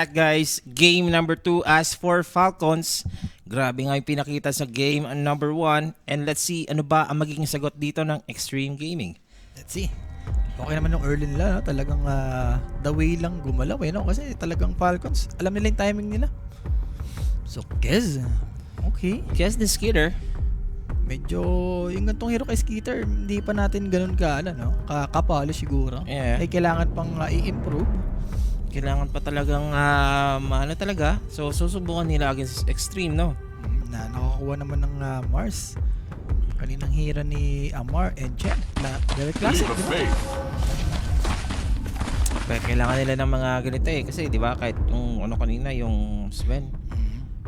Guys, game number 2 as for Falcons. Grabe nga yung pinakita sa game number 1. And let's see ano ba ang magiging sagot dito ng Extreme Gaming. Let's see. Okay naman yung early nila, no? Talagang the way lang gumalaw eh, no? Kasi talagang Falcons, alam nila yung timing nila. So, Kez. Okay. Guess the Skitter. Medyo, yung gantong hero kay Skitter, hindi pa natin ganun no? Kapalo siguro. Yeah. Ay, kailangan pang i-improve. Kailangan pa talagang ano talaga. So, susubukan nila against Extreme, no? Nakakuha naman ng Mars. Kaninang hero ni Amar and Chen. Very classic, di ba? Pero kailangan nila ng mga ganito eh. Kasi, di ba, kahit yung ano kanina, yung Sven,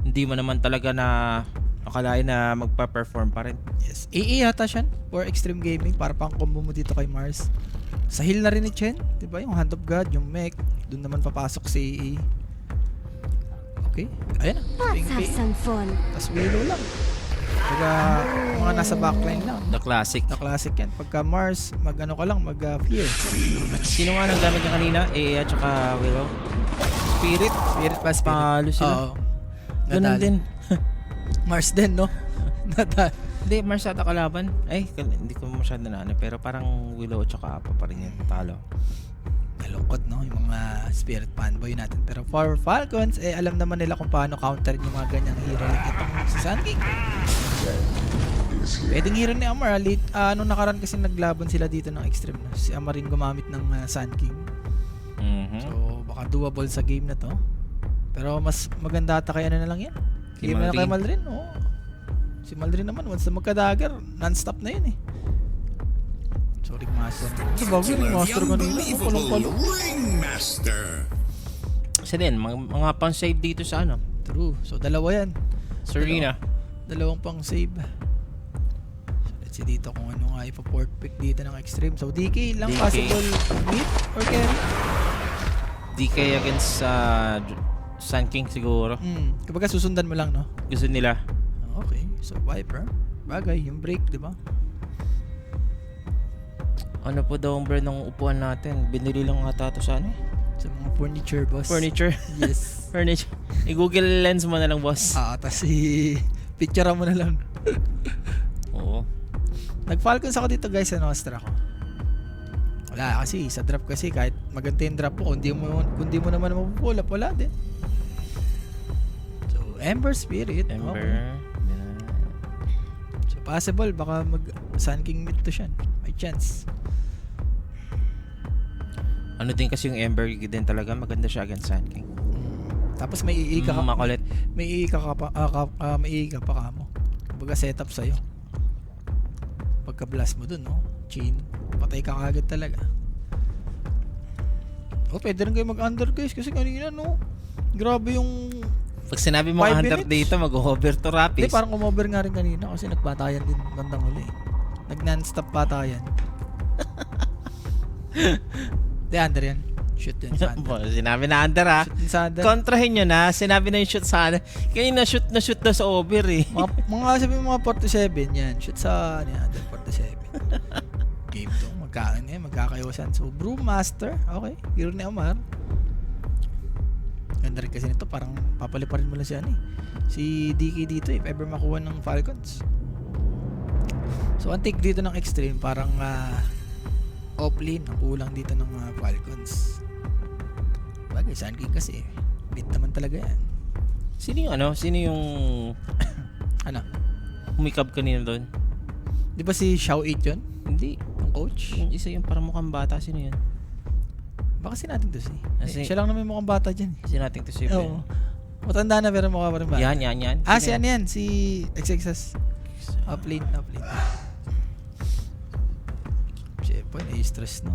hindi mo naman talaga na akalain na magpa-perform pa rin. Yes. AA yata siya for Extreme Gaming para pang combo mo dito kay Mars. Sa heal na rin ni Chen, 'di ba? Yung Hand of God, yung mech, doon naman papasok si AA. Okay. Ayun na. Let's have some fun. Tas Willow lang. Pagka mga nasa backline lang. The classic. The classic yan. Pagka Mars, mag-ano ka lang, mag-fear. Sino nga nang gamit niya kanina? at saka Willow? Spirit? Spirit pa spirit. Palo sila. Oo. Ganun Nadali. din. Mars din, no? Nadali. Hindi, Mars ata kalaban. Ay, hindi ko masyado na ano. Pero parang Willow at saka Apa pa rin yung talo. Malungkot, no? Yung mga spirit fanboy natin. Pero for Falcons, alam naman nila kung paano counter yung mga ganyang hero. Like itong si Sun King. Pwedeng hero ni Amar. Nung nakaraan kasi naglaban sila dito ng Extreme. No? Si Amar rin gumamit ng Sun King. So, baka doable sa game na to. Pero mas maganda ata kaya na lang yan. Game na kay Maldrin, oh. Si Maldrin naman, once na magka-dagger, non-stop na yun eh. Sorry, Master. Sa bagay, Ringmaster kanina. Palong-palo. Kasi din, mga pang-save dito sa ano. True. So, dalawa yan. Serena. Dalawang pang-save. So, let's see dito kung ano nga ipa-port pick dito ng Extreme. So, DK lang DK. possible mid or carry. DK against Sun King siguro. Kapag susundan mo lang, no? Gusto nila. Okay. So, Viper. Bagay, yung break, di ba? Ano po daw ang brand ng upuan natin? Binili lang ata ito sa ano? Sa mga furniture, boss. Furniture. Yes. Furniture. I-Google Lens mo na lang, boss. Tas picture mo na lang. Oo. Nag-Falcons ako dito, guys, sa Nostra ko. Wala kasi, sa drop kasi, kahit maganda yung drop mo, kundi mo naman mapupull up, wala din. So, Ember Spirit. Ember. Okay. So, possible, baka Sun King mid to siya. May chance. Ano din kasi yung Ember din talaga, maganda siya against Sun King. Tapos may iika ka. Makulit. May iika ka pa, may iika pa ka mo. Kumbaga setup sa'yo. Pagka blast mo dun, no? Chain. Patay ka kagad talaga. Pwede rin kayo mag-under, guys. Kasi kanina, no? Grabe yung... Pag sinabi mo 5 hunter minutes. dito, mag-hover to Hindi, Rapis. parang umover nga rin kanina kasi nagpatayan din bandang uli. Nag-non-stop patayan. Hindi, under yan. Shoot din sa under. Sinabi na under ha. Shoot din sa under. Kontrahin nyo na. Sinabi na yung shoot sa under. Kanina shoot na sa over eh. mga sabi mo mga 47 yan. Shoot sa under 47. Game to. Magkakayosan. So, Brewmaster. Okay. Hero ni Omar. Ganda rin kasi nito. Parang papaliparin mo lang siya si DK dito if ever makuha ng Falcons. So, ang take dito ng Extreme parang off-lane ang kulang dito ng Falcons. Bagay, Sun King kasi mid naman talaga yan. Sino yung ano? Sino yung Ano? humikab kanina doon? Di ba si Xiao 8 yun? Hindi. Ang coach? Yung isa yung parang mukhang bata. Sino yun? Baka si natin to si. Kasi- Siya lang naman mukhang bata dyan. Sinating to si Oo. Matanda na pero mukha pa rin bata. Yan. Si Sino ano yan? Si XXS. Uplane. Siyempre, na-stress no.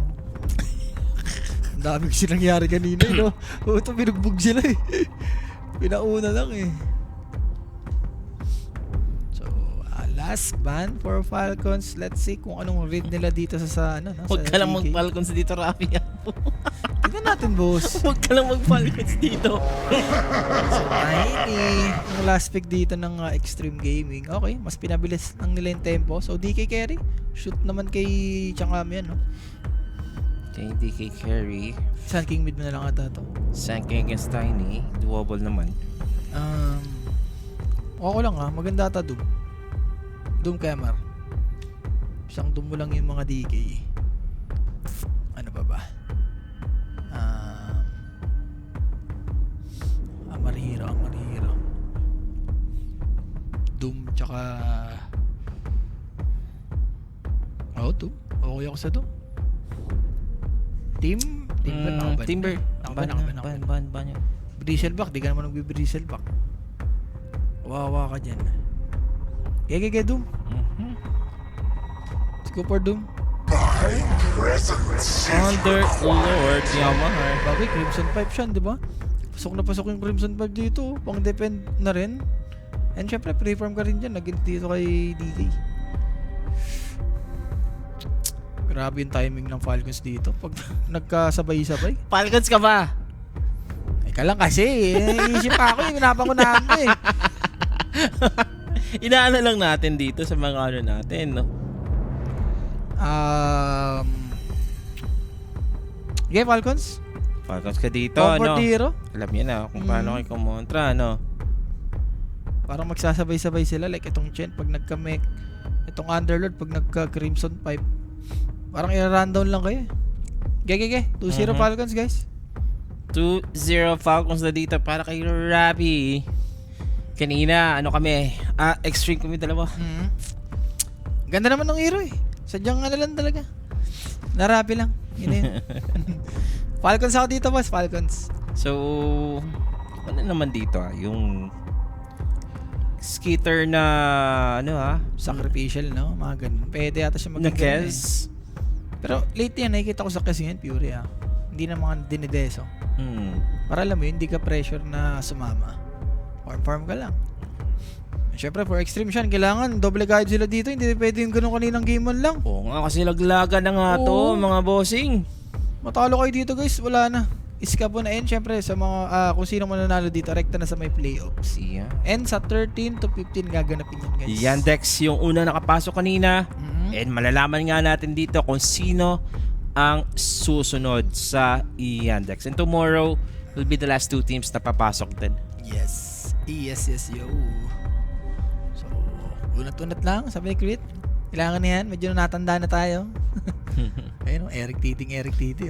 Ang dami kasi nangyari kanina, no? Ito, binugbog sila eh. Pinauna lang eh. So, last ban for Falcons. Let's see kung anong read nila dito sa ano, no? Huwag sa ka lang DK. mag-Falcons dito, Rafi. Tignan natin, boss. Huwag ka lang mag-Falcons dito. So, Tiny. Yung last pick dito ng Extreme Gaming. Okay, mas pinabilis lang nila yung tempo. So, DK carry. Shoot naman kay Changam yan, no? DK carry. Sun King mid mo na lang ata to. Sanking against Tiny. Doable naman. Okay lang maganda ata Doom. Doom kay Amar. Isang Doom mo lang yung mga DK. Ano pa ba? Amar Hero. Doom tsaka Doom. Okay ako sa Doom. Timber. Ban. Bristleback, di ka naman nagbi-Bristleback. Wawa ka dyan. Gege Doom. Let's go for Doom. Underlord Yamaha. Bagay, Crimson Pipe siya, di ba? Pasok na pasok yung Crimson Pipe dito. Pang-defend na rin. And syempre, pre-farm ka rin dyan. Naging dito kay DK. Grabe yung timing ng Falcons dito. Pag nagkasabay-sabay. Falcons ka ba? Ika lang kasi. Iisip pa ako. Pinapangunahan mo eh. Inaano lang natin dito sa mga ano natin, no? Okay, Falcons? Falcons ka dito, Comfort no? hero? Alam niyo na kung paano kayo kumontra, no? Parang magsasabay-sabay sila. Like itong Chen pag nagka-mech. Itong Underlord pag nagka-Crimson Pipe. Parang i-rundown lang kayo. Gege. 2-0 Falcons, guys. 2-0 Falcons na dito para kay Rabi. Kanina, ano kami? Extreme kami dalawa. Ganda naman ng hero eh. Sadyang ano lang talaga. Narapi lang. Yun na yun. Falcons ako dito, boss. Falcons. So, ano naman dito yung Skitter na Sacrificial, no? Mga ganun. Pwede ata siya maging ganun eh. Pero late yan, nakikita ko sa kasi yan, Fury Hindi na mga dinideso. Para alam mo yun, hindi ka pressure na sumama. Farm ka lang. Siyempre, for extreme siya, kailangan double guide sila dito. Hindi pwede yung ganun kaninang game on lang. Oo nga, kasi laglaga na nga to, mga bossing. Matalo kayo dito, guys. Wala na. Iskabo na end. Siyempre, sa mga, kung sino mananalo dito, rekta na sa may playoffs. Yeah. And sa 13 to 15, gaganapin yun, guys. Yandex yung una nakapasok kanina. And malalaman nga natin dito kung sino ang susunod sa Yandex. And tomorrow will be the last two teams na papasok din. Yes, yo. So, unat-unat lang, sabi ni Crit. Kailangan na yan, medyo natanda na tayo. Ayun, Eric Titi,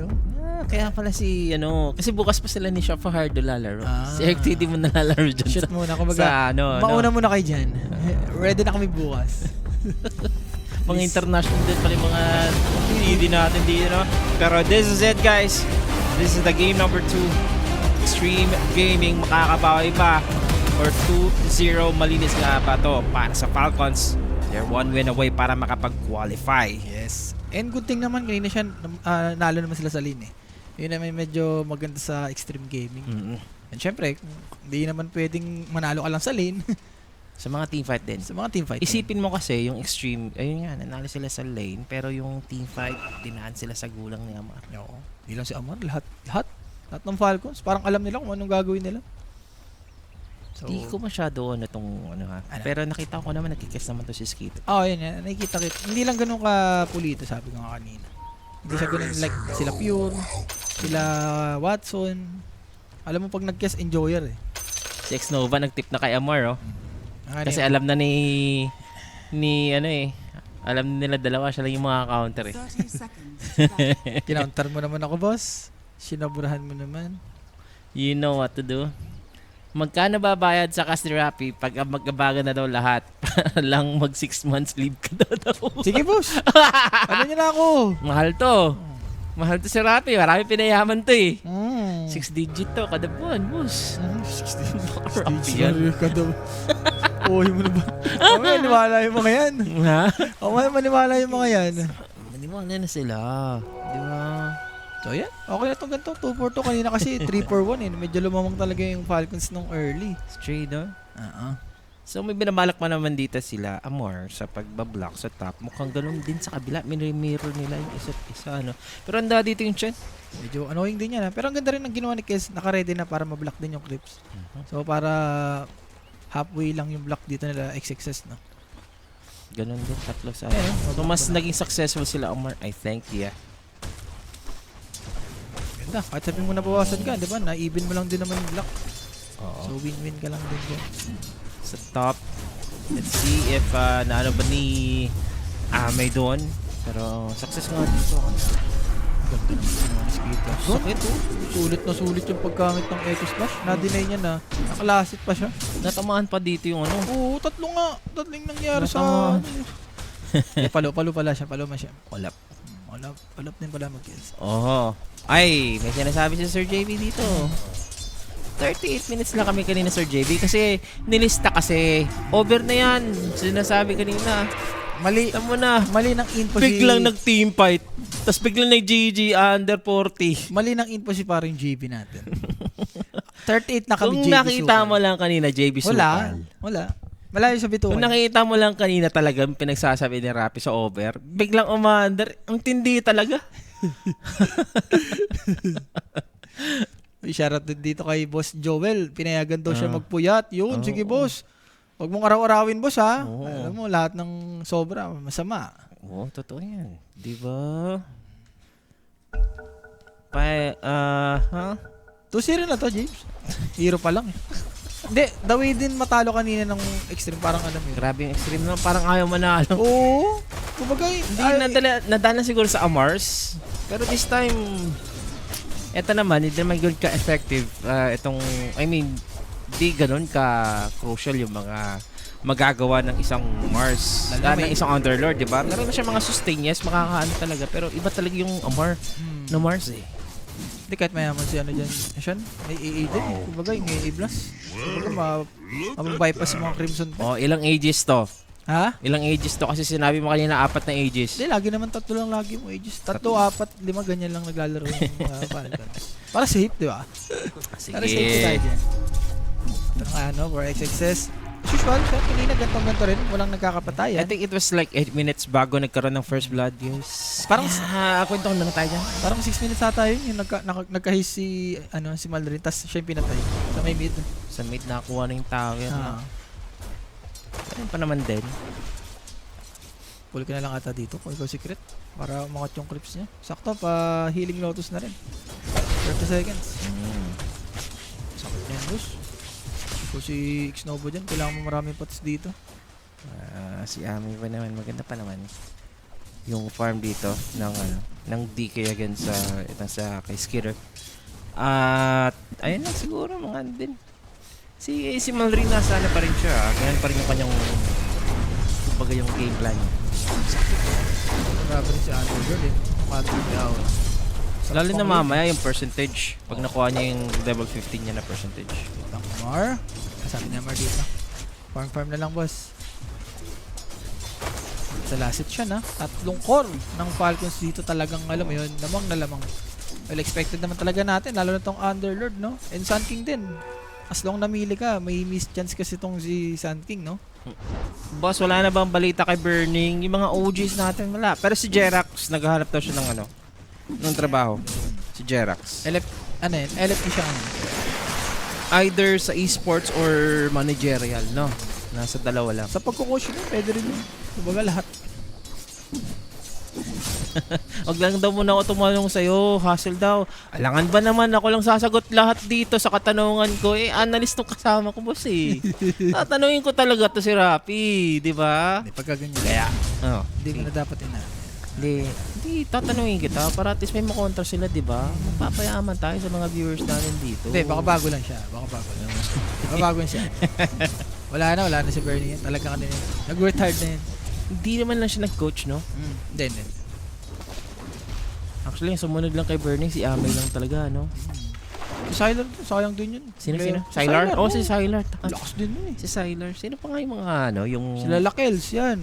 oh. Kaya pala kasi bukas pa sila ni Shop Fajardo lalaro. Si Eric Titi mo nalalaro dyan. Shoot muna, kumbaga, mauna muna kayo dyan. Ready na kami bukas. Mga international din pala yung mga TD natin dito, no? Pero this is it, guys. This is the game number 2. Extreme Gaming makakabawi pa or 2-0 malinis nga pa to para sa Falcons. They're one win away para makapag-qualify. Yes. And good thing naman, kanina siya nalo naman sila sa lane eh. Yun naman medyo maganda sa Extreme Gaming. And syempre, hindi naman pwedeng manalo ka lang sa lane. Sa mga teamfight din. Sa mga teamfight. Isipin mo kasi yung Extreme, ayun nga, nanalo sila sa lane pero yung teamfight, dinaan sila sa gulang ni Amar. Oo. Hindi lang si Amar, lahat ng Falcons, parang alam nila kung anong gagawin nila. So, hindi ko masyado pero nakita ko naman nagkikis naman to si Skito. Yun yan. Nakikita kita. Hindi lang ganun ka pulito, sabi ko nga kanina. Hindi siya ganun like sila Pure, sila Watson. Alam mo pag nag-kiss, enjoyer eh. Si X-Nova nagtip na kay Amar, oh. Kasi alam na alam nila dalawa siya lang yung mga counter eh. Kinounter mo naman ako, boss. Sinaburahan mo naman. You know what to do. Magkano babayad sa Cast Rappi pag magkabaga na daw lahat? Para lang mag 6 months leave ka daw. Sige, boss. Ano niyo na ako? Mahal to. Mahal to si Rappi. Marami pinayaman to eh. 6 digit to kada buwan, boss. 6 digit. Rappi yan. Kada Uy mo na ba? Maniwala yung mga yan. Ha? Maniwala yung mga yan. Maniwala na sila. Di ba? So yan, okay na itong ganito. 2-4-2 kanina kasi 3-4-1 eh. Medyo lumamang talaga yung Falcons nung early. Straight, no? So may binabalak pa naman dito sila, Amor, sa pagbablock sa top. Mukhang ganun din sa kabila. Mirror nila yung isa't isa, ano. Pero anda dito yung Chen. Medyo annoying din yan, ha? Pero ang ganda rin ang ginawa ni Kes. Naka-ready na para mablock din yung clips. So para halfway lang yung block dito nila XXS, no? Ganun din, tatlo sa so mas naging successful sila, Amor, I think, yeah. Ganda, kahit sabihin mo nabawasan ka, di ba? Na-even mo lang din naman yung block. Oo. So win-win ka lang din dyan. Sa top. Let's see if naano ba ni Amay doon. Pero success nga dito. Ganda naman yung mosquito. Sakit oh. Sulit yung paggamit ng Echo Splash. Na-deny niya na. Nakalasit pa siya. Natamaan pa dito yung ano. Oo, tatlo nga. Tatlong nangyari Natamaan. palo pala siya. Palo siya. Walap. Walap din pala mag-kills. Oho. Ay, may sinasabi si Sir JB dito. 38 minutes lang kami kanina, Sir JB. Kasi nilista kasi. Over na yan. Sinasabi kanina. Mali. Tama na. Mali ng info Biglang nag-team fight. Tapos biglang nag-GG under 40. Mali ng info si parang JB natin. 38 na kami, Kung JB nakita Sukal. mo lang kanina, JB Sukal. Wala. Malayo sa bituan. Kung nakita mo lang kanina talaga pinagsasabi ni Rapi sa over, biglang umaandar. Ang tindi talaga. Shoutout din dito kay Boss Joel. Pinayagan daw siya magpuyat. Yun, sige boss. Huwag mong araw-arawin boss ha. Alam mo, lahat ng sobra, masama. Oo, totoo yan. Di ba? 2-0 na to, James. Hero pa lang eh. Hindi, the way din matalo kanina ng extreme, parang alam mo yun. Grabe yung extreme na. Parang ayaw manalo. Oo. Kumbaga, Hindi nadala siguro sa Amars. Pero this time, eto naman, hindi naman good ka-effective. Di ganun ka-crucial yung mga magagawa ng isang Mars. Ng isang Underlord, di ba? Meron na siya mga sustain, yes, makakaano talaga. Pero iba talaga yung Amar na Mars eh. Hindi kahit mayaman si ano dyan. Asian, may AA din. Kumbaga, yung AA Blast. Kumbaga, mababypass yung mga Crimson pa. Oh, ilang ages to? Ha? Ilang ages to? Kasi sinabi mo kanina 4 na ages. Hindi, lagi naman 3 lang lagi mo ages. 3, 4, 5, ganyan lang naglalaro yung mga Falcons. Para safe, di ba? Sige. Para safe tayo dyan. Ito for XXS. As usual, kanina ganto rin. Walang nagkakapatayan. I think it was like 8 minutes bago nagkaroon ng first blood, guys. Parang, kwento ko na tayo dyan. parang 6 minutes ata yun. Yung nagkahis si Maldarin. Tapos siya yung pinatay. Sa may mid. Sa mid nakakuha na yung tower. Ayun pa naman din. Pull ka na lang ata dito. Kung ikaw secret. Para umangat yung creeps niya. Sakto pa healing lotus na rin. 30 seconds. Sakit na yung boss. Kung si Xnobo dyan, kailangan mo maraming pots dito. Si Ami pa naman, maganda pa naman. Yung farm dito ng DK against sa kay Skitter. At ayun lang siguro mga din. Si Malrina sana pa rin siya. Ganyan pa rin yung kanyang kumbaga yung game plan niya. Grabe rin si Underlord eh. Matigaw. Lalo na mamaya yung percentage. Pag nakuha niya yung level 15 niya na percentage. Mar. Sabi niya Mar dito. Farm na lang boss. Sa lasit siya na. 3 core ng Falcons dito talagang alam mo yun. Lamang na lamang. Well expected naman talaga natin. Lalo na tong Underlord no. And Sun King din. As long namili ka, may miss chance kasi tong si Sun King no. Boss, wala na bang balita kay Burning? Yung mga OGs natin wala. Pero si Jerax, naghahanap daw siya ng trabaho. Si Jerax. LFP siya Either sa esports or managerial, no? Nasa dalawa lang. Sa pagkukoach niya, pwede rin yun. Kumbaga lahat. Wag lang daw muna ako tumalong sa'yo. Hassle daw. Alangan ba naman ako lang sasagot lahat dito sa katanungan ko? Analyst tong kasama ko, boss eh. Tatanungin ko talaga to si Rapi, di ba? Hindi, pagka ganyan. Kaya, Hindi mo na dapat Hindi, tatanungin kita para at least may makontra sila, di ba? Magpapayaman tayo sa mga viewers natin dito. Hindi, baka bago lang siya. Baka bago siya. Wala na si Bernie. Talaga kanina. Nag-retired na yun. Hindi naman lang siya nag-coach, no? Hindi. Actually, yung sumunod lang kay Burning, si Amay lang talaga, no? Si Sylar, sayang din yun. Sino? Sylar? Si Sylar. Lakas din yun eh. Si Sylar. Sino pa nga yung mga, yung... Sila Lakels, yan.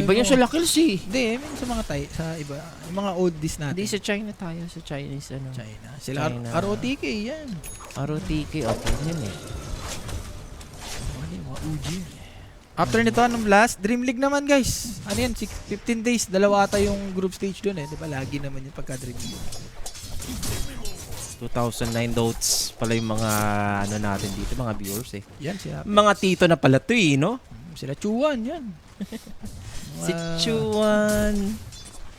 Iba yung sila Lakels eh. Hindi, sa mga sa iba. Yung mga oldies natin. Hindi, sa China tayo. Sa Chinese, China. Sila ROTK, yan. ROTK, okay. Yan eh. Mga UG. After nito, anong last? Dream League naman, guys. Ano yan? 15 days. Dalawa ata yung group stage dun eh. Diba? Lagi naman yung pagka-Dream League. 2009 notes pala yung mga natin dito, mga viewers eh. Yan siya. Mga tito na pala to eh, no? Sila Chuan, yan. Si Chuan.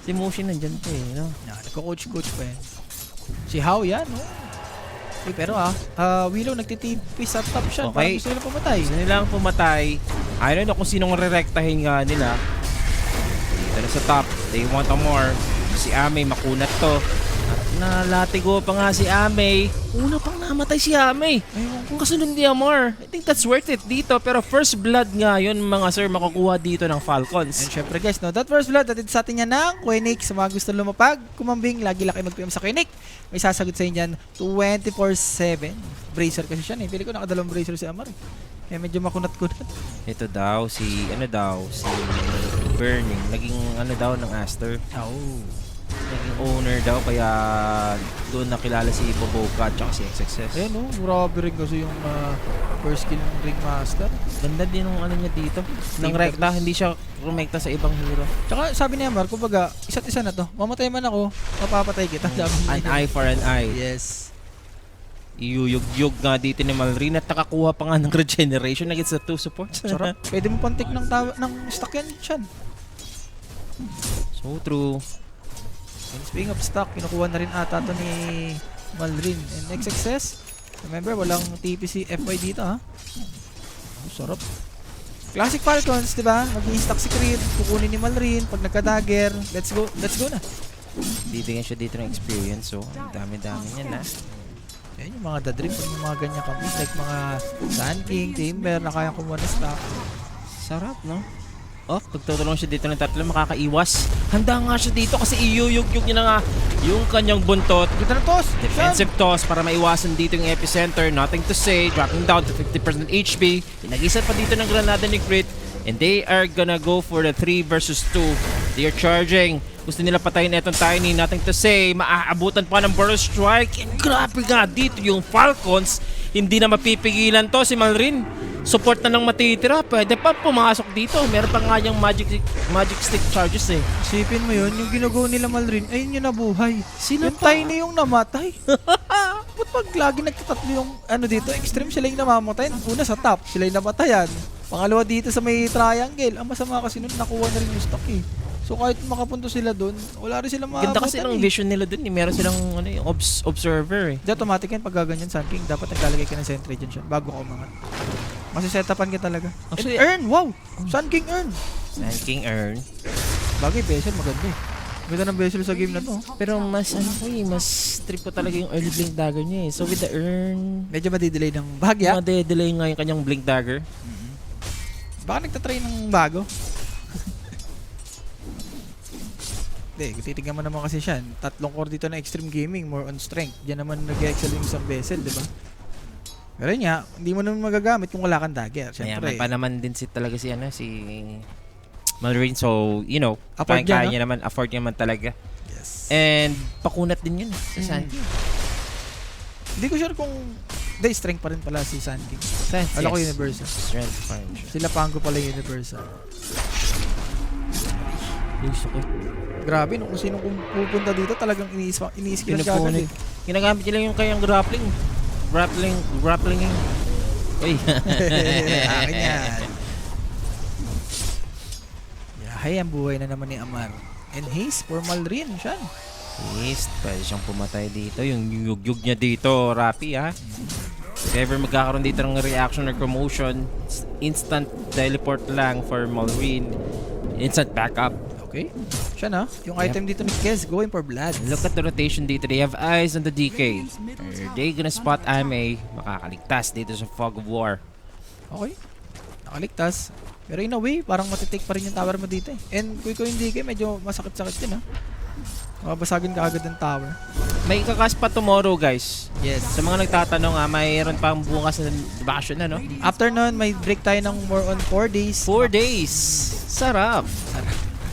Si Moshi nandyan to eh, no? Nagko-coach pa yan. Si Hao yan, oh. Eh, pero Willow nagtitipis sa top shot. Okay. Parang gusto nila pumatay. Gusto nilang pumatay. I don't know kung sinong rerektahin nga nila. Dito na sa top. They want a more. Si Amei makunat to. At nalatigo pa nga si Amei. Una pang namatay si Amei. Ayun Kung kasunod ni Amor, I think that's worth it dito. Pero first blood nga yun mga sir makukuha dito ng Falcons. And syempre guys, no, that first blood, atid sa atin yan ng Quenic. Sa mga gusto lumapag, kumambing, lagi lang kayo mag-PM sa Quenic. May sasagot sa inyo yan 24/7. Bracer kasi siya, eh. Pili ko nakadalawang bracer si Amar. Kaya medyo makunat-kunat. Ito daw, si Burning. Naging ng Aster. Oh. Naging owner daw, kaya doon nakilala si Boboka at saka si XXS. Ayan, no, grabe rin kasi yung first kill ng Ringmaster. Ganda din yung ano niya dito. Nang Team rekta, hindi siya rumekta sa ibang hero. Tsaka sabi ni Amar, kumbaga, isa't isa na to. Mamatay man ako, mapapatay kita. Sabi niya. An eye for an eye. Yes. Iyuyug-yug nga dito ni Malrine at nakakuha pa nga ng regeneration against the 2 supports. Sarap. Pwede mo pantik ng stock yan, Chan. So true. And speaking of stock, kinukuha na rin ata to ni Malrin. And XXS, remember, walang TPC FY dito, ha? Oh, sarap. Classic Falcons, di ba? Mag-i-stock si Creed, kukunin ni Malrin. Pag nagka-dagger, let's go na. Bibigyan siya dito ng experience. So, dami-dami niya na. Yan yung mga dadrim, yung mga ganyan companies, like mga Sand King, Timber, na kayang kumuha ng stock. Sarap, no? Oh, pagtutulong siya dito ng tatlo, makakaiwas. Handa nga siya dito kasi iyuyug-yug niya na nga yung kanyang buntot. Dito na toss! Defensive toss para maiwasan dito yung epicenter. Nothing to say. Dropping down to 50% HP. Pinag-isa pa dito ng granada ni Crit. And they are gonna go for the 3 versus 2. They are charging. Gusto nila patayin itong Tiny. Nothing to say. Maaabutan pa ng burst strike. And grabe nga dito yung Falcons. Hindi na mapipigilan to si Malrin. Support na lang matitira. Pwede pa pumasok dito. Meron pa nga yung magic stick charges eh. Isipin mo yun, yung ginugo nila Malrin, ayun yung nabuhay. Sino yung pa? Tiny yung namatay. Ba't pag lagi nagtatatlo yung dito, extreme sila yung namamatay. Una sa top, sila yung namatayan. Pangalawa dito sa may triangle. Ang masama kasi nun, nakuha na rin yung stock eh. So kahit makapunto sila doon, wala rin sila maabutan. Ganda kasi ng vision nila dun eh. Meron silang yung observer eh. Di automatic yan pag gaganyan Sun King, dapat naglalagay ka ng sentry dyan siya bago ka umangat. Masisetapan ka talaga. Actually, And earn! Wow! Sun King earn! Sand King earn. Bagay, Vessel, maganda eh. Ganda ng Vessel sa game na to. Pero mas mas trip ko talaga yung early blink dagger niya eh. So with the earn, Medyo madidelay ng bahagya. made-delay nga yung kanyang blink dagger. Baka nagtatry ng bago. Hindi, titignan mo naman kasi siya. 3 core dito na Extreme Gaming, more on strength. Diyan naman nag-excel yung isang Vessel, di ba? Pero yun nga, hindi mo naman magagamit kung wala kang dagger. Siyempre, Mayaman pa naman din si Malrine. So, you know, Afford kaya niya, niya naman, afford niya naman talaga. yes. And pakunat din yun sa Sand King. Hindi ko sure kung... Hindi, strength pa rin pala si Sun King. Alam ko Universal. Strength pa rin siya. Sila Pango pala Universal. Gusto ko. Grabe, no, kung sino kung pupunta dito, talagang iniiskilan ka agad eh. Ginagamit nila yung kayang grappling. Grappling. Uy. Akin yan. Yahay, ang buhay na naman ni Amar. And haste for Malrin, siya. Yes, pwede siyang pumatay dito. Yung yugyug niya dito, Rapi ha. If ever magkakaroon dito ng reaction or commotion, instant teleport lang for Malrine. Instant backup. Okay. Siya na. Yung Yep. item dito ni Kez, going for blood. Look at the rotation dito. They have eyes on the DK. Are they gonna spot Amei? Makakaligtas dito sa Fog of War. Okay. Nakaligtas. Pero in a way, parang matitake pa rin yung tower mo dito eh. And kuy yung DK, medyo masakit-sakit din ha. Mabasagin ka agad ng tower. May kakas pa tomorrow guys. Yes. Sa mga nagtatanong mayroon pang bukas na vacation na no? After nun, may break tayo ng more on 4 days. 4 days. Sarap.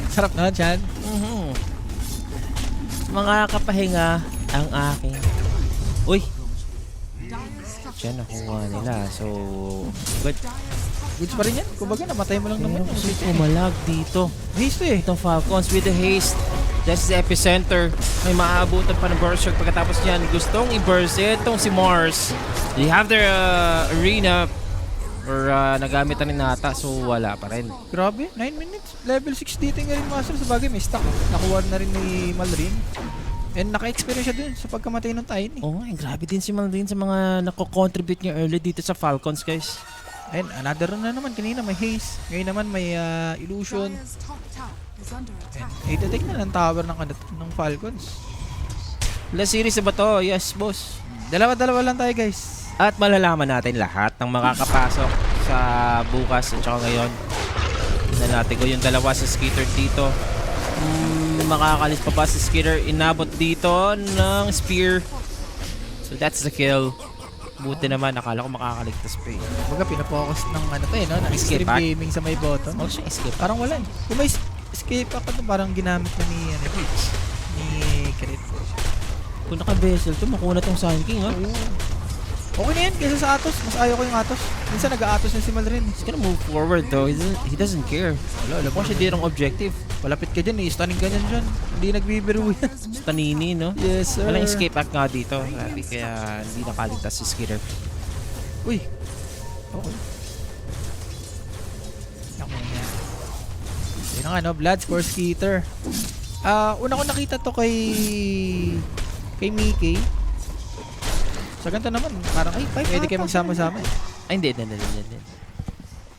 Sarap na, Chan. Mga kapahinga ang aking. Uy. Diyan nakuha nila. So, good. Goods pa rin yan. Kumbaga, namatay mo lang naman. Meron kasi pumalag dito. Haste eh. Itong Falcons with the haste. That's the epicenter. May maaabutan pa ng burst shot pagkatapos niyan. Gustong i-burst itong si Mars. They have their arena or nagamit na rin nata. So, wala pa rin. Grabe, 9 minutes. Level 6 dito yung Ring Master. Sa bagay, may stock. Nakuha na rin ni Malrin. And naka-experience siya dun sa pagkamatay ng Tiny. Oo, grabe din si Malrin sa mga nako-contribute niya early dito sa Falcons, guys. And another run na naman. Kanina may Haze. Ngayon naman may Illusion. And 8 na ng tower ng Falcons. Last series na ba to? Yes, boss. Dalawa-dalawa lang tayo, guys. At malalaman natin lahat ng makakapasok sa bukas at saka ngayon. Tignan natin ko yung dalawa sa Skitter dito. Makakalis pa ba si Skitter? Inabot dito ng Spear. So that's the kill. Buti naman, akala ko makakaligtas pa eh. Baga pinapokus ng ano to eh, no? Ng Escape extreme pack? gaming sa may bottom. Oh, siya escape. Parang wala eh. Kung may escape pack to, parang ginamit na ni Crit. Kung naka-vessel to, makunat yung Sun King, ha? Okay na yan, kaysa sa Atos. Mas ayaw ko yung Atos. Minsan nag-a-Atos na si Malrin. He's gonna move forward though. He doesn't care. Wala, Kung siya dirong objective. Palapit ka dyan eh. Stunning ganyan dyan. Hindi nagbibiro yan. Stanini, no? Yes, sir. Walang escape pack nga dito. Grabe, kaya hindi nakaligtas si Skitter. Uy. Okay. Ako yan. Yun ang ano, Bloods for Skeeter. Una ko nakita to kay Mickey. Sa ganito naman, parang ay, pwede kayo magsama-sama eh. Ay, hindi.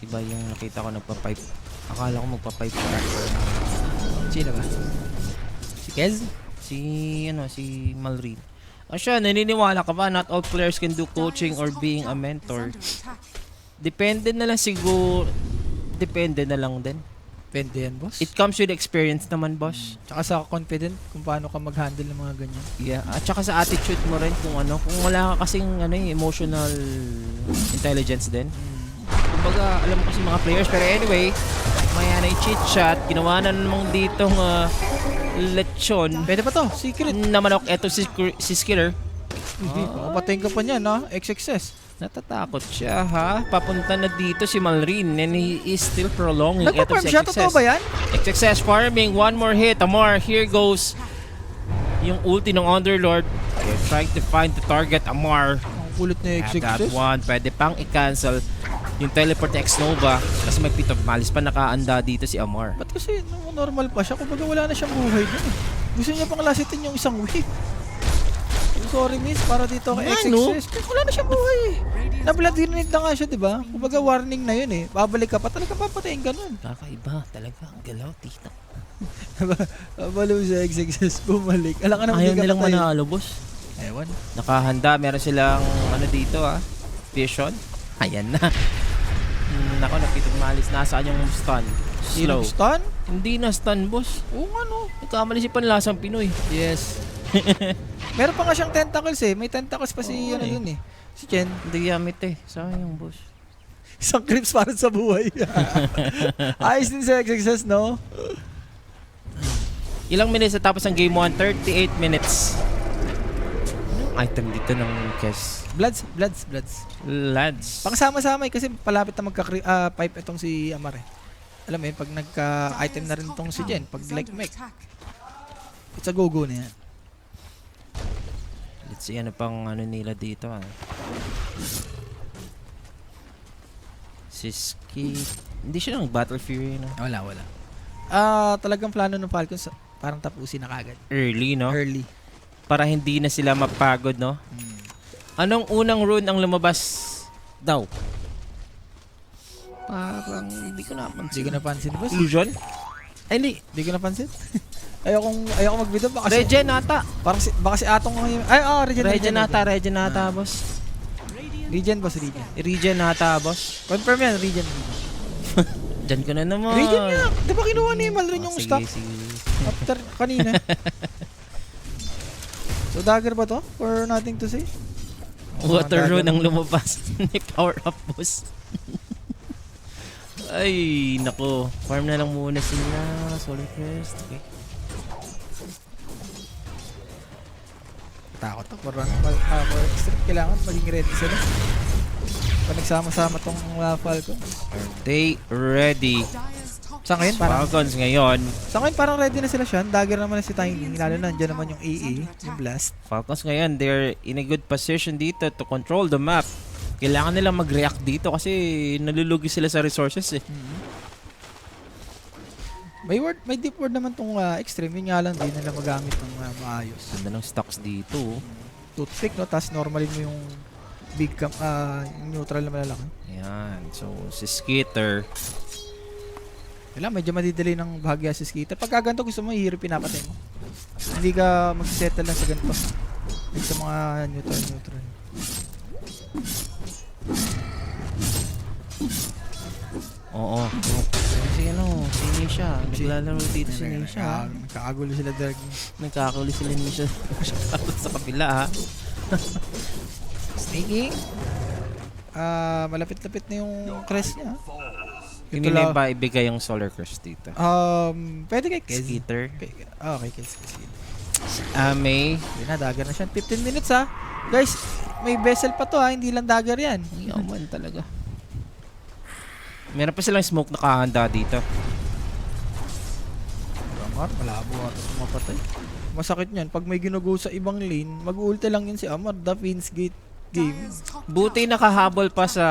Iba yung nakita ko nagpa-pipe. Akala ko magpa-pipe tracker. Sino ba? Si Kez? Si Malrin. Siya, naniniwala ka ba not all players can do coaching or being a mentor? Depende na lang siguro. Depende na lang din. Depende yan, boss. It comes with experience naman, boss. Tsaka sa confident kung paano ka mag-handle ng mga ganyan. Yeah, at saka sa attitude mo rin kung wala ka kasing emotional intelligence din. Kumbaga, alam mo kasi mga players, pero anyway, maya na yung chit chat, ginawa na namang ditong lechon. Pwede pa to, secret. Na manok, eto si Skitter. Kapatayin ka pa niyan, ha? XXS. Natatakot siya, ha? Papunta na dito si Malrin and he is still prolonging. Nagpa-farm siya? Totoo ba yan? XXS farming, one more hit. Amar, here goes yung ulti ng Underlord. They're trying to find the target, Amar. Ang kulit na That XXS. one, pwede pang i-cancel yung teleport ni X-Nova kasi may pit of malice pa nakaanda dito si Amar. Ba't kasi normal pa siya? Kumbaga wala na siyang buhay dun eh. Gusto niya pang lasitin yung isang wave. Sorry miss, para dito kay XXS. Wala na siyang buhay eh. Na-blood grenade na nga siya, diba? Kumbaga warning na yun eh. Babalik ka pa, talaga papatayin ka nun. Kakaiba talaga, ang galaw, tita. Babalo sa XXS, bumalik. Alam ka naman Ayaw di ka nilang patay. manalo, boss. Ewan. Nakahanda, meron silang dito, vision. Ayan na. Nako, napitog malis. Nasaan yung stun? Slow. Stun? Hindi na stun, boss. Oo nga no. Nagkamali si Panlasang Pinoy. Yes. Meron pa nga siyang tentacles eh. May tentacles pa si ano dun eh. Si Chen. Hindi gamit eh. Sayang, boss. Isang creeps para sa buhay. Ayos din sa XXS, no? Ilang minutes na tapos ang game 1? 38 minutes. Anong item dito ng Kes? Bloods. Lads. Pangsama-sama eh, kasi palapit na magka-pipe itong si Amar eh. Alam mo yun, pag nagka-item na rin itong si Jen, pag like Mech, it's a go-go na yan. Let's see ano pang nila dito. Siski. Hindi siya ng Battle Fury na. Wala. Talagang plano ng Falcons, parang tapusin na kagad. Early, no? Early. Para hindi na sila mapagod, no? Anong unang rune ang lumabas daw? Parang hindi ko napansin. Hindi ko napansin, boss. Illusion? Ay, hindi. Hindi ko napansin. ayoko mag-video baka Regen ata. baka si Atong ngayon. Ay, Regen Regen ata, boss. Regen. Regen ata, boss. Confirm yan, Regen. Diyan ko na naman. Regen nga. Di ba kinuha ni Malrin yung stock? Sige. After kanina. So dagger ba to? Or nothing to say? Water rune ang lumabas. Ni power up, boss. Ay, nako. Farm na lang muna sila. Solar Crest. Okay. Takot ako. For extra, kailangan maging ready sila. Pag nagsama-sama tong Falcons. Are they ready? Sa ngayon, Falcons ngayon. parang ready na sila siya. Dagger naman na si Tiny. Lalo na dyan naman yung AA, yung Blast. Falcons ngayon, they're in a good position dito to control the map. Kailangan nila mag-react dito kasi nalulugi sila sa resources eh. May deep ward naman tong extreme. Yun nga lang, di nila magamit ng maayos. Ganda ng stocks dito. Toothpick, no? Tapos normalin mo yung big cam, yung neutral na malalaki. Ayan. So, si Skitter. Wala, medyo madidelay ng bahagya si Skitter. Pagka ganito gusto mo, i-hero pinapatay mo. Hindi ka mag-settle lang sa ganito. Like sa mga neutral. Oo. Si Nisha. Naglalaro dito si Nisha. Nagkakagulo sila direct. Nagkakauli sila ni Nisha sa kabila, ha? Sneaking. Malapit-lapit na yung crest niya. Hindi na ba ibigay yung Solar Curse dito? Pwede kay Kez. Skitter. Okay, Kez. May. Yun na, dagger na siya. 15 minutes ha. Guys, may vessel pa to ha. Hindi lang dagger yan. Yaman talaga. Meron pa silang smoke nakahanda dito. Amar, malabo ata mapatay. Masakit niyan. Pag may ginugo sa ibang lane, mag-ulti lang yun si Amar. The Fiends Gate game. Buti nakahabol pa sa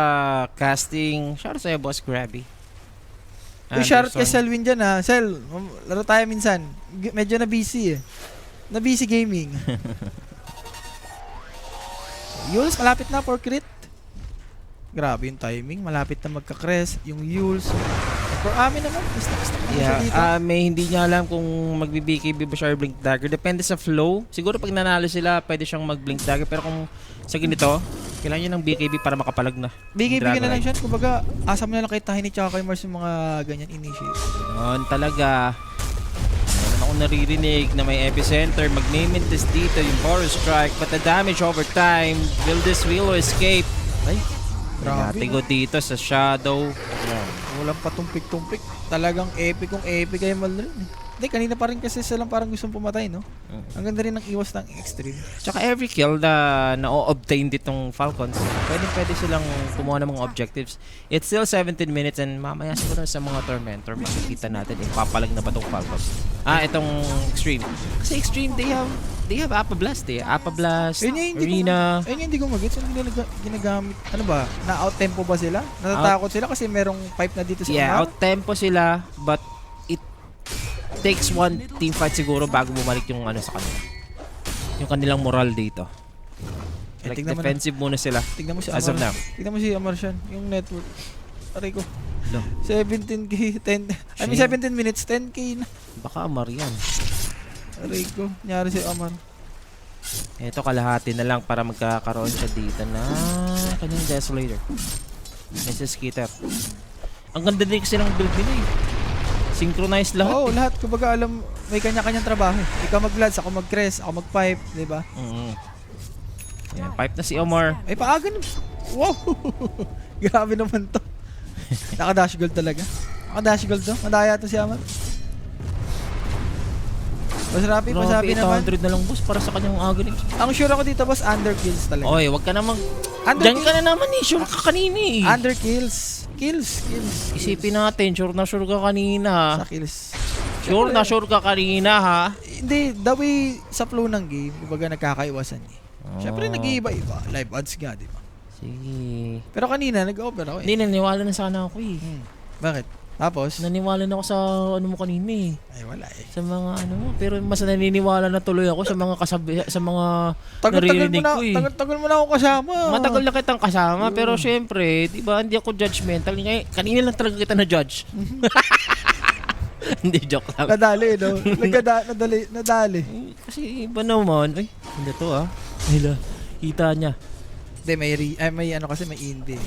casting. Shout out sa'yo, Boss Grabby. Yung shoutout kay Selwyn dyan ha. Sel, laro tayo minsan. Medyo na busy eh. Na busy gaming. Yules, malapit na for crit. Grabe yung timing. Malapit na magka-crest. Yung Yules. For amin naman, basta Yeah, may hindi niya alam kung magbi-BKB ba siya or Blink Dagger. Depende sa flow. Siguro pag nanalo sila, pwede siyang mag-Blink Dagger. Pero kung sa ganito, kailangan niya ng BKB para makapalag na. BKB ka na lang siya. Kumbaga, asa mo na lang kay Tahini tsaka kay Mars yung mga ganyan initiate. Noon talaga. Meron ako naririnig na may epicenter. Mag-name it this dito yung Boros Strike. But the damage over time, will this wheel escape? Ay, Grabe. natigo dito sa Shadow. Walang patumpik-tumpik. Talagang epic kung epic ay mal rin. Hindi, kanina pa rin kasi silang parang gustong pumatay, no? Ang ganda rin ng iwas ng extreme. Tsaka every kill na na-obtain ditong Falcons, pwede silang kumuha ng mga objectives. It's still 17 minutes and mamaya siguro sa mga Tormentor, makikita natin ipapalag na ba tong Falcons. Itong Extreme. Kasi Extreme, they have Appa Blast eh. Appa Blast, Arena. Ayun hindi ko mag-gets. Hindi nila ginagamit. Ano ba? Na-out-tempo ba sila? Natatakot sila kasi merong pipe na dito sa Yeah, out-tempo sila, but it takes one team fight siguro bago bumalik yung ano sa kanila. Yung kanilang moral dito. Like defensive muna sila. Tignan mo si as of now. Tignan mo si Amarsian, yung network. Aray ko. No. 17k, 10. I mean 17 minutes, 10k na. Baka Amar yan. Aray ko. Nyari si Amar. Ito kalahati na lang para magkakaroon siya dito na kanyang Desolator. Mrs. Skitter. Ang ganda din kasi ng build nila eh. Synchronized lahat. Oo, lahat. Kumbaga alam, may kanya-kanyang trabaho. Ikaw mag-glads, ako mag-crest, ako mag-pipe, di ba? Yan, pipe na si Omar. Ay, paaga na. Wow! Grabe naman to. Naka-dash gold talaga. Naka-dash gold to. Madaya to si Amar. Masarapi, masabi naman. 800 na lang boss para sa kanyang agony. Ang sure ako dito boss, underkills talaga. Oy, wag ka na Diyan ka na naman eh. Sure ka kanina eh. Underkills. Kills. Isipin natin, sure ka kanina. Sa kills. Sure ka kanina ha. Hindi, the way sa flow ng game, kumbaga nagkakaiwasan eh. Siyempre nag-iiba-iba. Live odds nga, di ba? Sige. Pero kanina, nag-over ako eh. Hindi, naniwala na sana ako eh. Bakit? Tapos? Naniwala na ako sa ano mo kanina eh. Ay, wala eh. Sa mga ano mo. Pero mas naniniwala na tuloy ako sa mga sa mga naririnig ko eh. Tagal mo na ako kasama. Matagal na kitang kasama. Pero syempre, di ba, hindi ako judgmental. Kanina lang talaga kita na-judge. Hindi, joke lang. Nadali, no? Nadali. Kasi iba naman. Ay, hindi to ah. Hila, kita niya. Hindi, may ano kasi, may indie.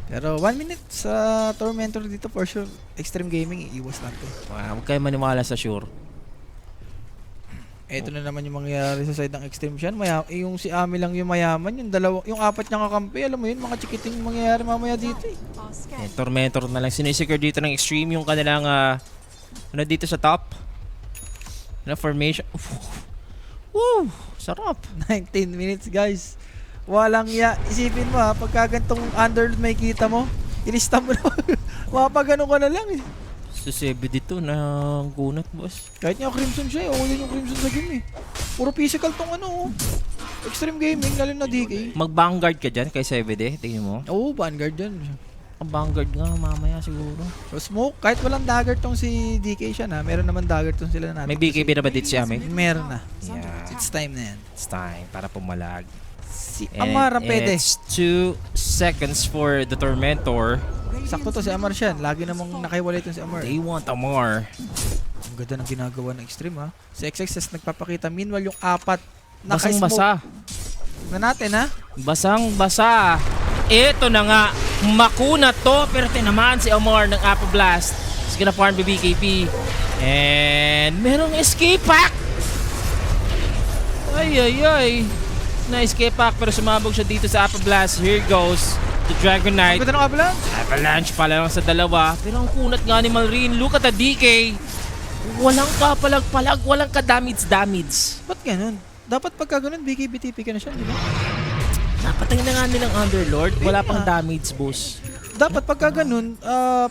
Pero 1 minute sa Tormentor dito for sure. Extreme Gaming, iiwas lang to. Huwag kayo maniwala sa sure. Ito na naman yung mangyayari sa side ng Extreme Shan. Yung si Ami lang yung mayaman. Yung apat niyang kakampi, alam mo yun, mga chikiting mangyayari mamaya dito eh. Tormentor na lang. Sinisecure dito ng Extreme yung kanilang ano dito sa top. Na formation. Woo! Sarap. 19 minutes guys. Walang isipin mo ha, pagka gantong under may kita mo, ilista mo na. Mapagano ka na lang eh. Susebe dito na gunat boss. Kahit nga Crimson siya eh, okay yung Crimson sa game eh. Puro physical tong ano oh. Extreme Gaming, lalo na DK. Mag-vanguard ka dyan kay CBD, tingin mo? Oo, Vanguard dyan. Ang Vanguard nga mamaya siguro. So smoke, kahit walang dagger tong si DK siya na, meron naman dagger tong sila natin. May BKB na ba dito si Ame? Meron na. Yeah. It's time na yan. It's time para pumalag. Si And Amar ang pwede. It's 2 seconds for the Tormentor. Sakto to si Amar siya. Lagi namang nakaiwalay itong si Amar. They want Amar. Ang ganda ng ginagawa ng Extreme ha. Si XXS nagpapakita. Meanwhile yung apat Basang-basa. na natin ha. Basang-basa. Ito na nga. Makuna to. Pero tinamaan si Amar ng Apple Blast. He's gonna farm the BKP. And merong escape pack. Ay. Na-escape pack pero sumabog siya dito sa Apple Blast. Here goes the Dragon Ang Knight. ganda ng avalanche. Avalanche pala lang sa dalawa. Pero ang kunat nga ni Malrine. Look at the DK. Walang kapalag-palag. Walang ka-damage. Ba't ganun? Dapat pagka ganun, BKB-TP ka na siya, di ba? Napatay na nga nilang Underlord. Wala pang Yeah. damage boost. Dapat pagka ganun,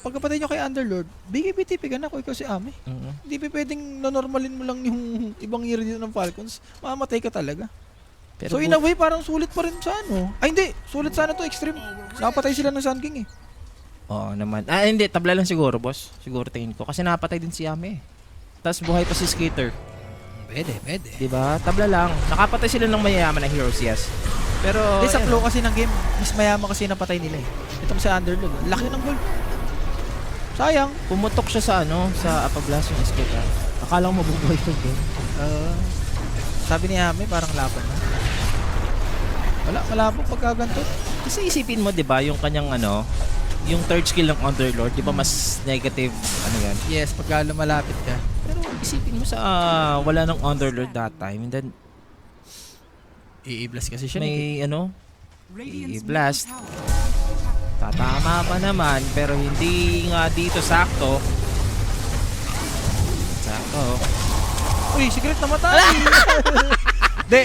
pagkapatay nyo kay Underlord, BKB-TP ka na kung ikaw si Ame. Hindi pa pwedeng nanormalin mo lang yung ibang hero dito ng Falcons. Mamamatay ka talaga. Pero So in a way, parang sulit pa rin sa ano. Ay hindi, sulit sana to Extreme. Napatay sila ng Sun King eh. Oo naman. Hindi. Tabla lang siguro, boss. Siguro tingin ko. Kasi napatay din si Ame. Tapos buhay pa si Skater. Pwede. Diba? Tabla lang. Nakapatay sila ng mayayaman na heroes, yes. Pero, Hindi, sa ayun. flow kasi ng game, mas mayaman kasi napatay nila eh. Itong sa Underlord, laki ng gold. Sayang. Pumutok siya sa sa Apablast yung Skater. Akala ko mabubuhay ko din. Sabi ni Ame, parang laban na. Wala, malabo pagka ganito. Kasi isipin mo, 'di ba, yung kanyang yung third skill ng Underlord, 'di ba mas negative yan. Yes, pagka lumalapit ka. Pero isipin mo sa wala ng Underlord that time and then I-blast kasi siya. may i-blast. Tatama pa naman pero hindi nga dito sakto. Sakto. Uy, secret namatay! Hindi,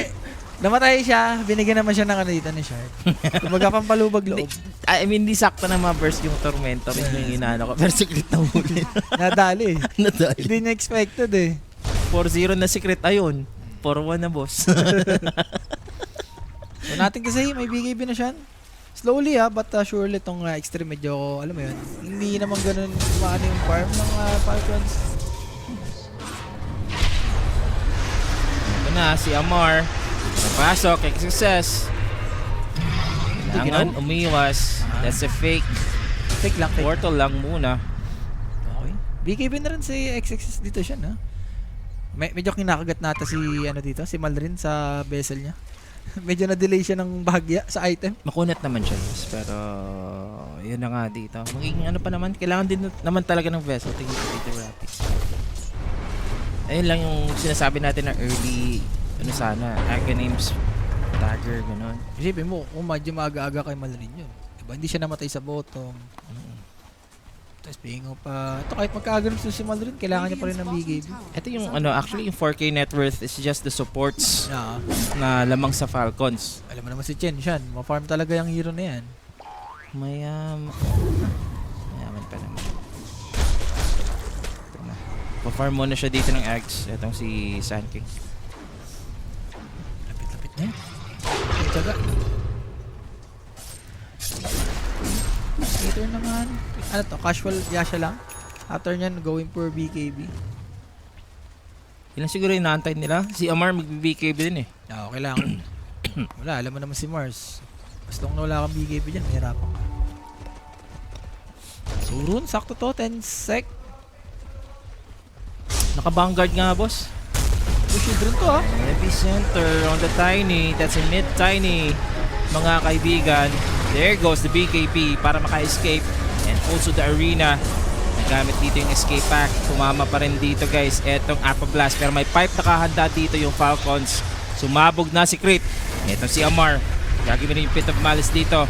namatay siya. Binigyan naman siya ng dito ni Shark. Kumbaga pampalubag loob. I mean, hindi sakto na ma-burst yung Tormentor yung inaano ko. Pero secret na huli. Nadali. Nadali. Hindi niya expected eh. 4-0 na secret ayun. 4-1 na boss. So natin kasi may BKB na siya. Slowly but surely itong Extreme medyo, alam mo yun, hindi naman ganun maano yung farm ng Falcons. Ito na, si Amar. Napasok, success. Kailangan umiwas. That's a fake. Fake lang, fake. Portal lang muna. Okay. BKB na rin si XXS dito siya, no? Medyo kinakagat nata si dito, si Malrin sa vessel niya. Medyo na-delay siya ng bahagya sa item. Makunat naman siya, yes. Pero yun na nga dito. Magiging pa naman, kailangan din naman talaga ng vessel. Tingin ko dito rapid. Ayun lang yung sinasabi natin na early, sana, Aghanim's dagger, gano'n. Isipin mo, kung medyo maaga-aga kay Malrin yun. Diba? Hindi siya namatay sa bottom. Tapos speaking of, ito kahit magkaaganap si Malrin, kailangan niya pa rin ng BKB. Ito yung actually yung 4K net worth is just the supports Yeah. na lamang sa Falcons. Alam mo naman si Chen, Shan, ma-farm talaga yung hero na yan. Mayaman pa naman. Ito na. Pa-farm muna siya dito ng eggs. Itong si Sun King. Lapit-lapit na yan. Tsaga. Later naman. Ano to? Casual Yasha lang. After nyan, going for BKB. Ilan siguro yung naantay nila? Si Amar mag-BKB din eh. Okay lang. Wala, alam mo naman si Mars. Basta kung wala kang BKB dyan, mahirapan ka. So, rune, sakto to. 10 sec. Naka-vanguard nga boss. Push rune to ha. Epicenter on the Tiny. That's a mid-Tiny. Mga kaibigan. There goes the BKB para maka-escape. And also the Arena. Nagamit dito yung escape pack. Tumama pa rin dito guys. Etong Aqua Blast. Pero may pipe nakahanda dito yung Falcons. Sumabog na si Crit. Etong si Amar. Gagawin rin yung Pit of Malice dito.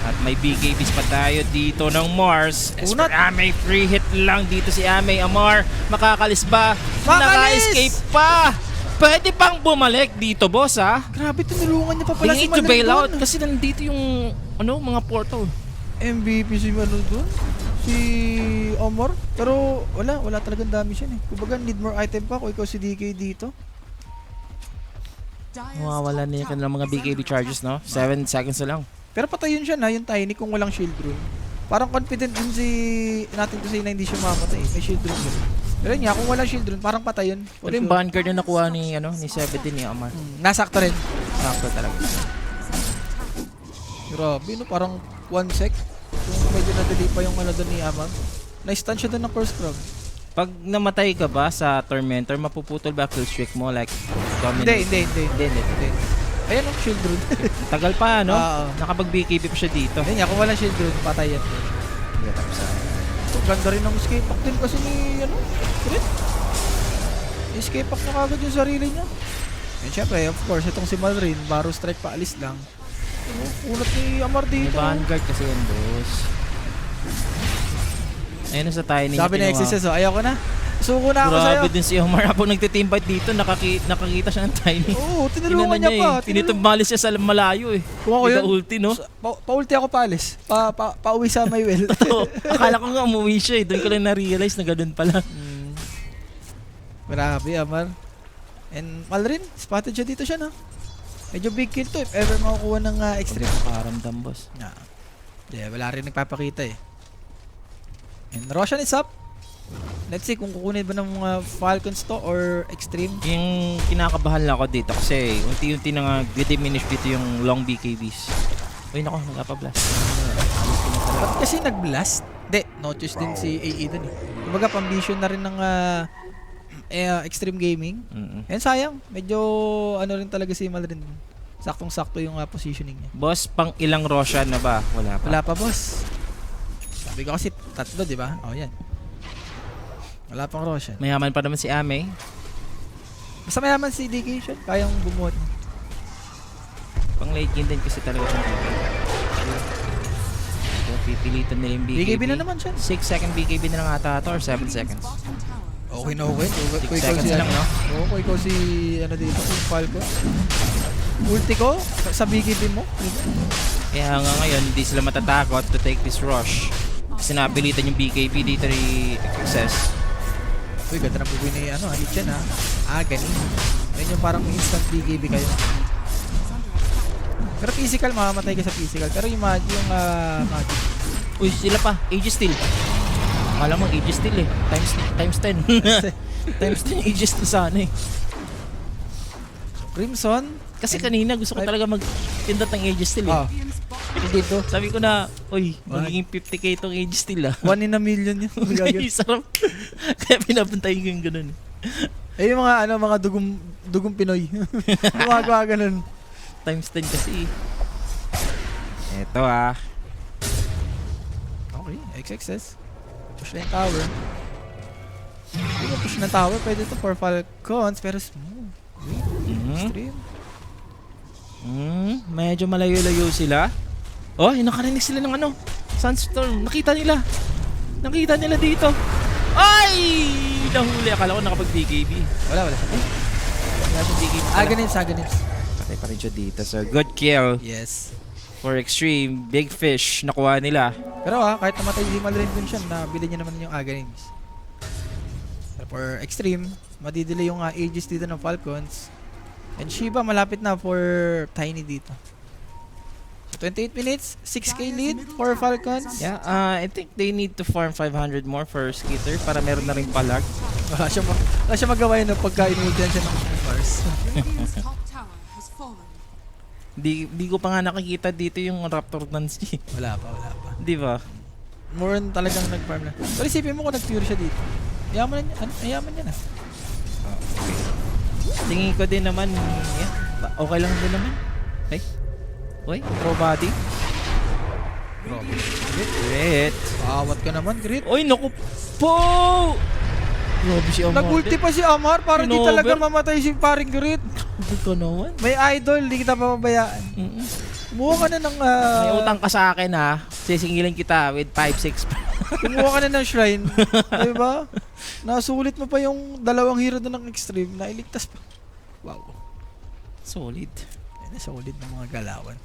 At may BKBs pa tayo dito ng Mars. As for Ame, free hit lang dito si Ame. Amar, makakalis ba? Makalis! Naka-escape pa! Pwede pang bumalik dito, boss, ha? Grabe, tinulungan niya pa pala They si need to Malrin bail out doon. kasi nandito yung mga portal. MVP si Malrin doon. Si Omar. Pero wala talagang damage yan eh. Kumbaga, need more item pa kung ikaw si DK dito. Mawawala na yung mga BKB charges, no? 7 seconds na lang. Pero patay yun siya na, yung Tiny kung walang shield rune. Parang confident din si natin to say na hindi siya mamatay. May shield rune yun. Pero yun nga, kung walang shield rune, parang patay yun. Pero yung Vanguard na nakuha ni 17 ni Amar. Nasakto rin. Sakto talaga. Grabe, no? Parang 1 sec. Kung medyo nadali pa yung ano doon ni Amar. Na-stun siya doon ng Curse Crab. Pag namatay ka ba sa Tormentor, mapuputol ba kill streak mo? Like, dominate? Hindi. Ayan ang shield rune. Tagal pa, no? Oo. Nakapag-BKB pa siya dito. Ayun nga, kung walang shield rune, patay yan. Hindi tapos na. So, ganda rin ng escape pack din kasi ni, ano, Crit. Escape pack na kagad yung sarili niya. And syempre, of course, itong si Malrin, Baro Strike pa, alis lang. Unat ni Amar May dito. Vanguard kasi yan, boss. Ayun na sa tayo ninyo. Sabi na XSS, ayaw ko na. Suko na ako sa'yo. Grabe din si Omar. Habang nagtitimfight dito, nakakita siya ng timing. Oo, tinulungan niya pa. Tinitumalis siya sa malayo eh. Kung ako yun, ulti, no? Pa-ulti ako paalis. Pa-uwi sa my well. Totoo. Akala ko nga umuwi siya eh. Doon ko lang na-realize na ganun pala. Grabe, Amar. And Malrin, spotted siya dito siya, no? Medyo big kill to if ever makukuha ng extreme. Paramdam, boss. Yeah, wala rin nagpapakita eh. And Roshan is up. Let's see kung kukunin ba ng mga Falcons to or extreme. Yung kinakabahan lang ako dito kasi unti-unti na nga diminish dito yung long BKBs. Uy, nako, nagpa-blast. Ba't kasi nag-blast? Hindi, no-choose din si AE dun eh. Kumbaga, pambisyon na rin ng extreme gaming. And sayang, medyo ano rin talaga si Malrin. Saktong-sakto yung positioning niya. Boss, pang ilang Roshan na ba? Wala pa. Wala pa, boss. Sabi ko kasi tatlo, di ba? Oh, yan. Wala pang Roshan. Mayaman pa naman si Ame. Basta mayaman si DK siya. Kayang bumuot. Pang late game din kasi talaga siyang BKB. So, pipilitan nila yung BKB. BKB na naman siya. 6 second BKB na lang ata ito or 7 seconds. Okay na okay. 6 seconds lang, no? Oo, kung ikaw si ano dito, si Falcon. Ulti ko sa BKB mo. Kaya nga ngayon, hindi sila matatakot to take this rush. Kasi napilitan yung BKB dito ni XS. Uy, ganda na bubuy ni ano, hit yan ha. Ganun. Ayun yung parang instant BKB kayo. Pero physical, mamamatay ka sa physical. Pero yung magic. Uy, sila pa. Aegis Steel. Akala mo Aegis Steel eh. Times 10. Times 10 Aegis Steel sana eh. Crimson. Kasi kanina gusto ko talaga magpindot ng Aegis Steel eh. Hindi to. Sabi ko na, uy, magiging 50k itong Aegis Steel ah. 1 in a million yun. Ay, sarap. Kaya pinapuntahin ko yung ganun. Eh yung mga dugong Pinoy. Gumagawa ganun. Times 10 kasi. Eto ah. Okay, XXS. Push na yung tower. Hindi mo push na tower, pwede to for Falcons, pero smooth. Extreme. Medyo malayo-layo sila. Oh, nakarinig sila ng ano. Sunstorm. Nakita nila dito. Ay! Nahuli. Akala ko nakapag-BKB. Wala. Wala siyang BKB. Aghanim's. Patay pa rin siya dito. So, good kill. Yes. For extreme. Big fish. Nakuha nila. Pero kahit namatay si Malrin dun siya, nabili niya naman yung Aghanim's. For extreme, madidelay yung Aegis dito ng Falcons. And Shiba malapit na for Tiny dito. So 28 minutes, 6k lead for Falcons. Yeah, I think they need to farm 500 more for Skitter para meron na rin palag. Wala siya magawa yun pagka inultihan siya ng Mars. Di ko pa nga nakikita dito yung Raptor Nancy. Wala pa. Di ba? More on talagang nag-farm na. Pero isipin mo kung nag-pure siya dito. Yaman niya na. Okay. Tingin ko din naman, okay lang din naman. Ay. Uy, throw body. Grit. Awat ka naman, Grit. Uy, naku po! Grabe si Amar. Nag-ulti pa si Amar para di talaga mamatay si paring Grit. Grabe ka naman. May idol, di kita papabayaan. Kumuha ka na ng... May utang ka sa akin ha. Sisingilan kita with 5-6. Kumuha ka na ng shrine. Diba? Nasulit mo pa yung dalawang hero doon ng extreme na iligtas pa. Wow. Solid. Yan, solid ng mga galawan.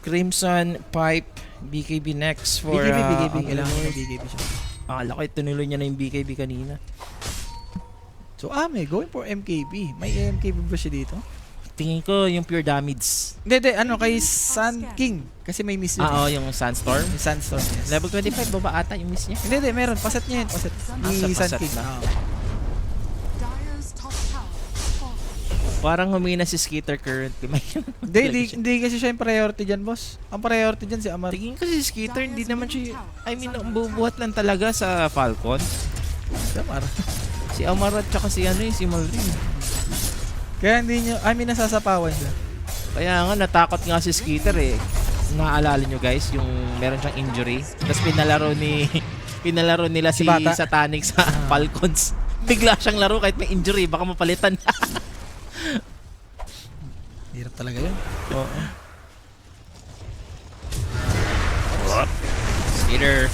Crimson, Pipe, BKB next for... BKB. Kailangan mo yung BKB siya. Akala ko tinuloy niya na yung BKB kanina. So, may going for MKB. May MKB ba siya dito? Tingin ko yung pure damage. Hindi, ano, kay Sun King. Kasi may miss yun. Oo, yung Sandstorm. Yung Sandstorm, yes. Level 25, baba ata yung miss niya. Hindi, meron. Paset niya yun. Paset. Ni sa Sun paset King. na. Oo. Dire's top tower has fallen. Parang humina si Skitter currently. Hindi kasi siya yung priority dyan, boss. Ang priority dyan si Amar. Tingin ko si Skitter, hindi naman siya, I mean, ang bubuhat lang talaga sa Falcon. Si Amar. Si Amar at saka si si Malrin. Kaya hindi nyo, nasasapawan siya. Kaya nga, natakot nga si Skitter eh. Naalala nyo guys, yung meron siyang injury. Tapos pinalaro nila si Bata. Satanic sa Falcons. Bigla siyang laro kahit may injury, baka mapalitan. Hirap talaga yun. Oo. Skitter,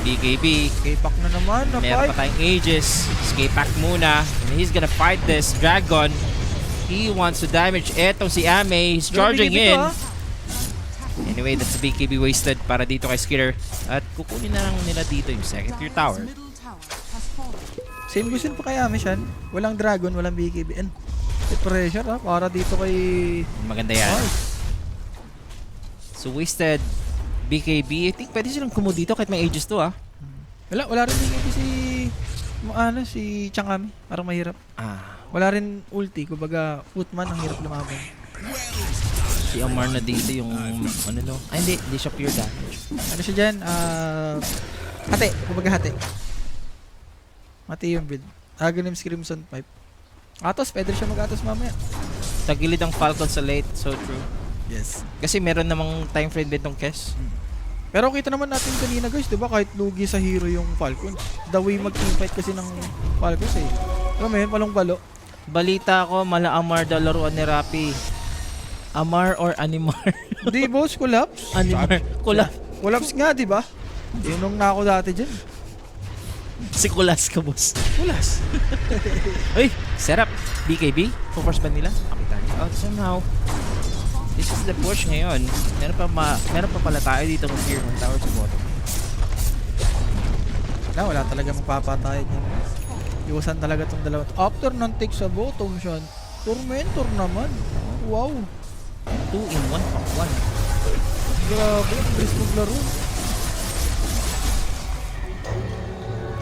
BKB. K-pack na naman. Meron pa tayong Aegis. Escape pack muna. And he's gonna fight this Dragon. He wants to damage etong si Ame. He's charging in. Anyway, that's a BKB wasted para dito kay Skitter. At kukunin na lang nila dito yung second tier Dire's tower. middle tower has fallen. Same gusto pa kay Ame siyan. Walang dragon, walang BKB. And pressure para dito kay... Maganda yan. So wasted BKB. I think pwede silang kumu dito kahit may Aegis to Wala rin BKB si Changami. Parang mahirap. Wala rin ulti. Kumbaga, footman ang hirap lumaban. Si Amar na dito yung hindi siya pure damage. Ano siya dyan? Hati. Kumbaga hati. Mati yung build. Aghanim Crimson Pipe. Atos, pwede siya mag-atos mamaya. Tagilid ang Falcon sa late. So true. Yes. Kasi meron namang time frame din tong Kes. Pero kita naman natin kanina guys, di ba? Kahit lugi sa hero yung Falcons. The way mag-teamfight kasi ng Falcons eh. Alam mo yun, palong-balo. Balita ko, mala Amar daw laruan ni Rappi. Amar or Animar? Hindi boss, collapse. Animar. Collapse nga, di ba? Tinong na ako dati dyan. Si Kulas ka, boss. Kulas. Uy, setup. BKB. Force ba nila? Pakita niyo. Oh, somehow. This is the push ngayon. Meron pa pala tayo dito ng tier 1 tower sa bottom. Wala talaga magpapatay dyan. Iwasan talaga tong dalawa. After ng take sa bottom siya, Tormentor naman. Wow. 2 in 1 pang 1. Grabe, bilis maglaro.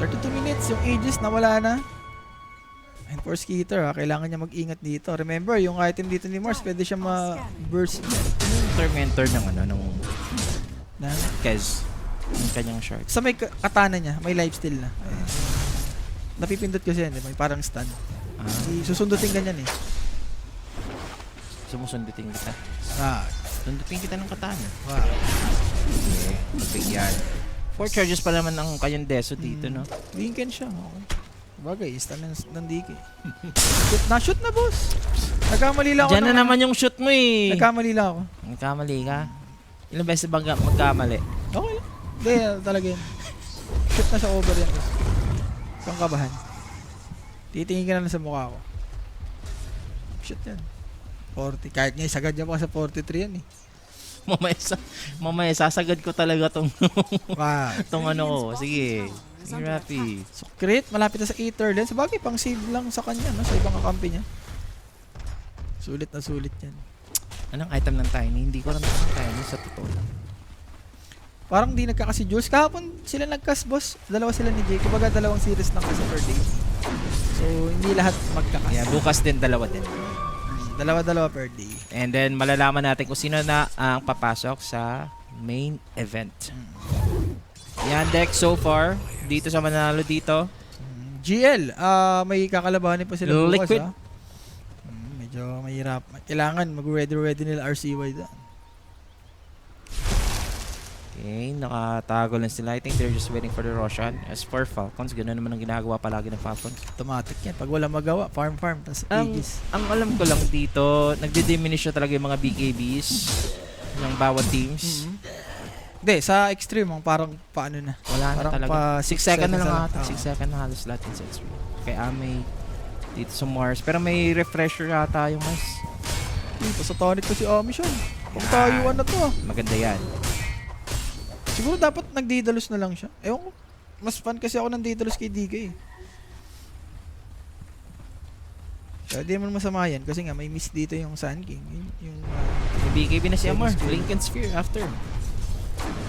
32 minutes, yung Aegis nawala na. And for Skitter, kailangan niya mag-ingat dito. Remember, yung item dito ni Mars, pwede siya ma-burst. Yung tormentor ng Na? Kez. Yung kanyang short. Sa may katana niya, may lifesteal na. Napipindot kasi yan, may parang stun. Susundutin ganyan eh. Sumusundutin kita. Ah, Sundutin kita ng katana. wow. Okay. Big yan. 4 charges pa naman ang kanyang deso dito, no? Lincoln siya. Okay. Bagay, stun ng DK. Na-shoot na, boss. Nagkamali lang ako. Diyan na naman yung shoot mo eh. Nagkamali lang ako. Nagkamali ka? Ilang beses ba magkamali? Okay lang. Hindi, talaga yun. Shoot na sa over yan. Kung kabahan. Titingin ka na lang sa mukha ko. Shoot yan. 40. Kahit nga isagad niya pa sa 43 yan eh. Mamaya sasagad ko talaga tong Wow. tong ano ko. Sige. Sige, Rapi. So, crit, malapit na sa Ether din. Sabagay, pang save lang sa kanya, no? Sa ibang kakampi niya. Sulit na sulit yan. Anong item ng Tiny? Hindi ko rin ng Tiny sa totoo lang. Parang di nagkakasi Jules. Kahapon sila nagkas, boss. Dalawa sila ni Jay. Kumbaga, dalawang series lang kasi per day. So, hindi lahat magkakas. Yeah, bukas din dalawa din. Dalawa-dalawa per day. And then malalaman natin kung sino na ang papasok sa main event. Yandex so far dito sa manalo dito. GL, may kakalabanin pa sila bukas. Liquid. Medyo mahirap. Kailangan mag-ready nila RCY doon. Okay, nakatago lang sila. I think they're just waiting for the Roshan. As for Falcons, ganoon naman ang ginagawa palagi ng Falcons. Automatic yan. Pag wala magawa, farm. Tapos Aegis. Ang alam ko lang dito, nagdi-diminish na talaga yung mga BKBs ng bawat teams. Hindi, sa extreme, parang paano na. Wala na Parang talaga. pa 6 seconds na lang seconds ata. na lang. 6 seconds na halos lahat yung sets. Kay Ame dito sa Mars. Pero may refresher ata yung Mars. Dito sa tonic ko si Amishan. Kung tayuan na to. Maganda yan. Siguro dapat nagdidalos na lang siya. Ewan ko. Mas fun kasi ako ng Daedalus kay DK. Kaya di naman masama yan kasi nga may miss dito yung Sun King. Yung May BKB na si Amar. Second skill. Blink and Sphere after.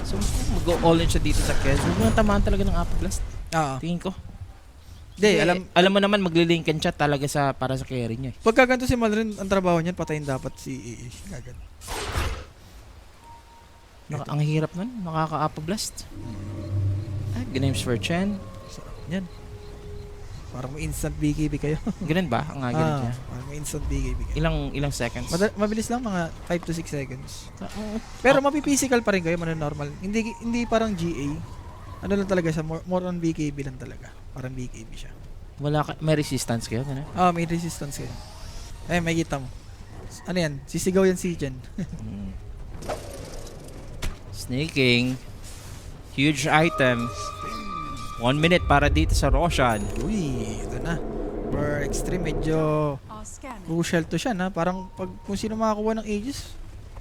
So, mag-go all in siya dito sa Kez. Huwag mo nang tamaan talaga ng Apo Blast. Tingin ko. Hindi, Alam mo naman, maglilinkan siya talaga para sa carry niya. pagka ganito si Malrin, ang trabaho niyan, patayin dapat si EE. Kagad. Ang hirap nun. Nakaka-Apo Blast. Ganames for Chen. Sarap yan. Parang may instant BKB kayo. Ganun ba? Ang ganun siya. Parang may instant BKB kayo. Ilang seconds? Mabilis lang, mga 5 to 6 seconds. Pero mapiphysical pa rin kayo, normal. Hindi parang GA. Ano lang talaga siya, more on BKB lang talaga. Parang BKB siya. May resistance kayo? Ganun? May resistance kayo. May kita mo. Ano yan? Sisigaw yan si Jen. Snaking. Huge item. 1 minute para dito sa Roshan. Uy, ito na. For extreme, medyo Are scanning. crucial to siya na. Parang kung sino makakuha ng Aegis,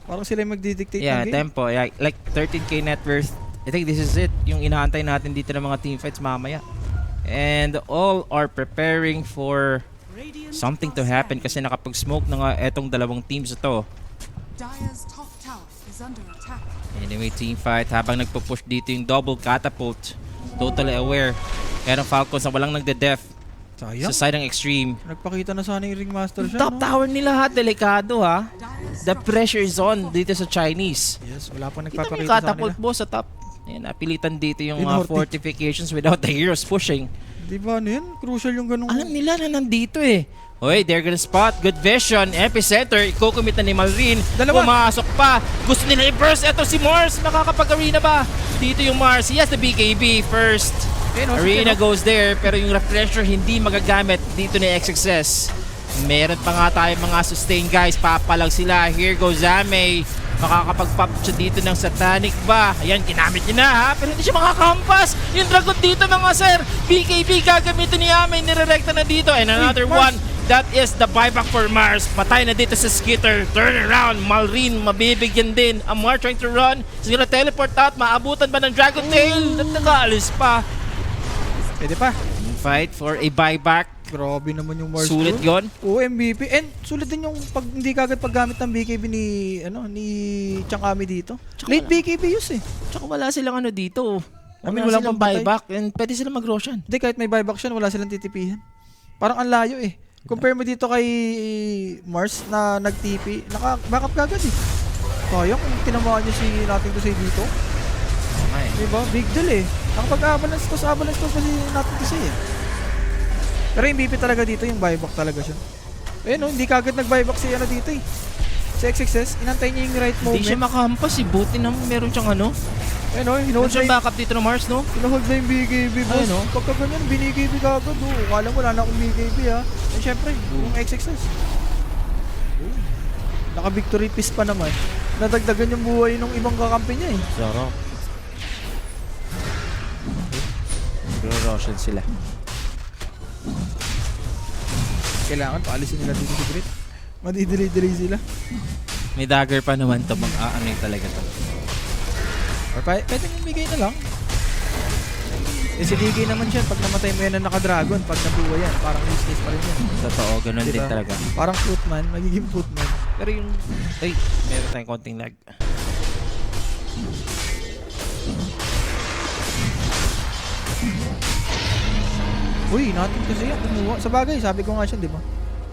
parang sila yung magdidictate Yeah, ng game. tempo. Yeah, like 13k net worth. I think this is it. Yung inaantay natin dito ng mga teamfights mamaya. And all are preparing for Radiant something to are happen scanning. kasi nakapag-smoke na nga etong dalawang teams ito. Dire's top tower is under attack. Anyway, teamfight habang nagpo-push dito yung double catapult. Totally aware. Merong Falcons na walang nagde-def Sayang. sa side ng extreme. Nagpakita na sana yung Ringmaster siya, Top no? tower nila ha, delikado ha. Dire's The pressure is on dito sa Chinese. Yes, wala pang Kita mo nagpapakita yung sa catapult kanila. boss sa top. Ayan, napilitan dito yung Inorte. fortifications without the heroes pushing. Di ba ano yan? Crucial yung ganung... Alam nila na nandito eh. Hoy, they're gonna spot. Good vision. Epicenter. Ikukumit na ni Malrin. Dalawa. Pumasok pa. Gusto nila i-burst. Eto si Mars. Nakakapag-arena ba? Dito yung Mars. He has the BKB first. Arena goes there. Pero yung refresher hindi magagamit dito ni XXS. Meron pa nga tayong mga sustain guys. Papalag sila. Here goes Zame. Makakapag-pop siya dito ng Satanic ba? Ayan, ginamit niya na ha. Pero hindi siya makakahampas. Yung Dragon dito mga sir. BKB gagamitin ni Ame. Nirerekta na dito. And another Mars. one. That is the buyback for Mars. Patay na dito sa Skitter. Turn around. Malrin, mabibigyan din. Amar trying to run. He's gonna teleport out. Maabutan ba ng Dragon Tail? Nagkakaalis pa. Pwede pa. Fight for a buyback. Grabe naman yung Mars. Sulit bro. yon. Oo, MVP. And sulit din yung pag hindi kagad paggamit ng BKB ni Changami dito. Tsaka Late wala. BKB use eh. Tsaka wala silang ano dito. I mean, Wala walang silang pampatay. buyback. And pwede silang mag-Roshan. Hindi, kahit may buyback siya, wala silang titipihan. Parang ang layo eh. Compare mo dito kay Mars na nag-TP, naka-backup kagad eh. Sayang kung tinamaan niya si natin to say dito. Okay. Diba? Big deal eh. Nakapag-avalanche to sa avalanche to pa si natin to say eh. Pero yung BP talaga dito, yung buyback talaga siya. Eh no, hindi kagad nag-buyback si ano dito eh. Si XXS, inantay niya yung right moment. Hindi siya makahampas eh. Buti na meron siyang ano. Eh no, Meron hinold siyang na backup dito ng Mars, no? Pinahold na yung BKB, boss. Ayun, oh. Pagka ganyan, BKB kagad, oh. Kala mo, wala na akong BKB, ha. Eh, syempre, yung XXS. Naka-victory piece pa naman. Nadagdagan yung buhay ng ibang kakampi niya, eh. Sarap. Roshan sila. Kailangan, paalisin nila dito si Grit. Madidelay-delay sila. May dagger pa naman to. Mag-aanay talaga to. Or pwede nang bigay na lang. Eh, si DK naman siya. Pag namatay mo yan na naka-dragon, pag nabuhay yan, parang useless pa rin yan. Totoo, ganun din Diba? talaga. Parang footman, magiging footman. Pero yung... Ay, meron tayong konting lag. Uy, natin kasi yan. Kumuha. Sa bagay, sabi ko nga siya, di ba?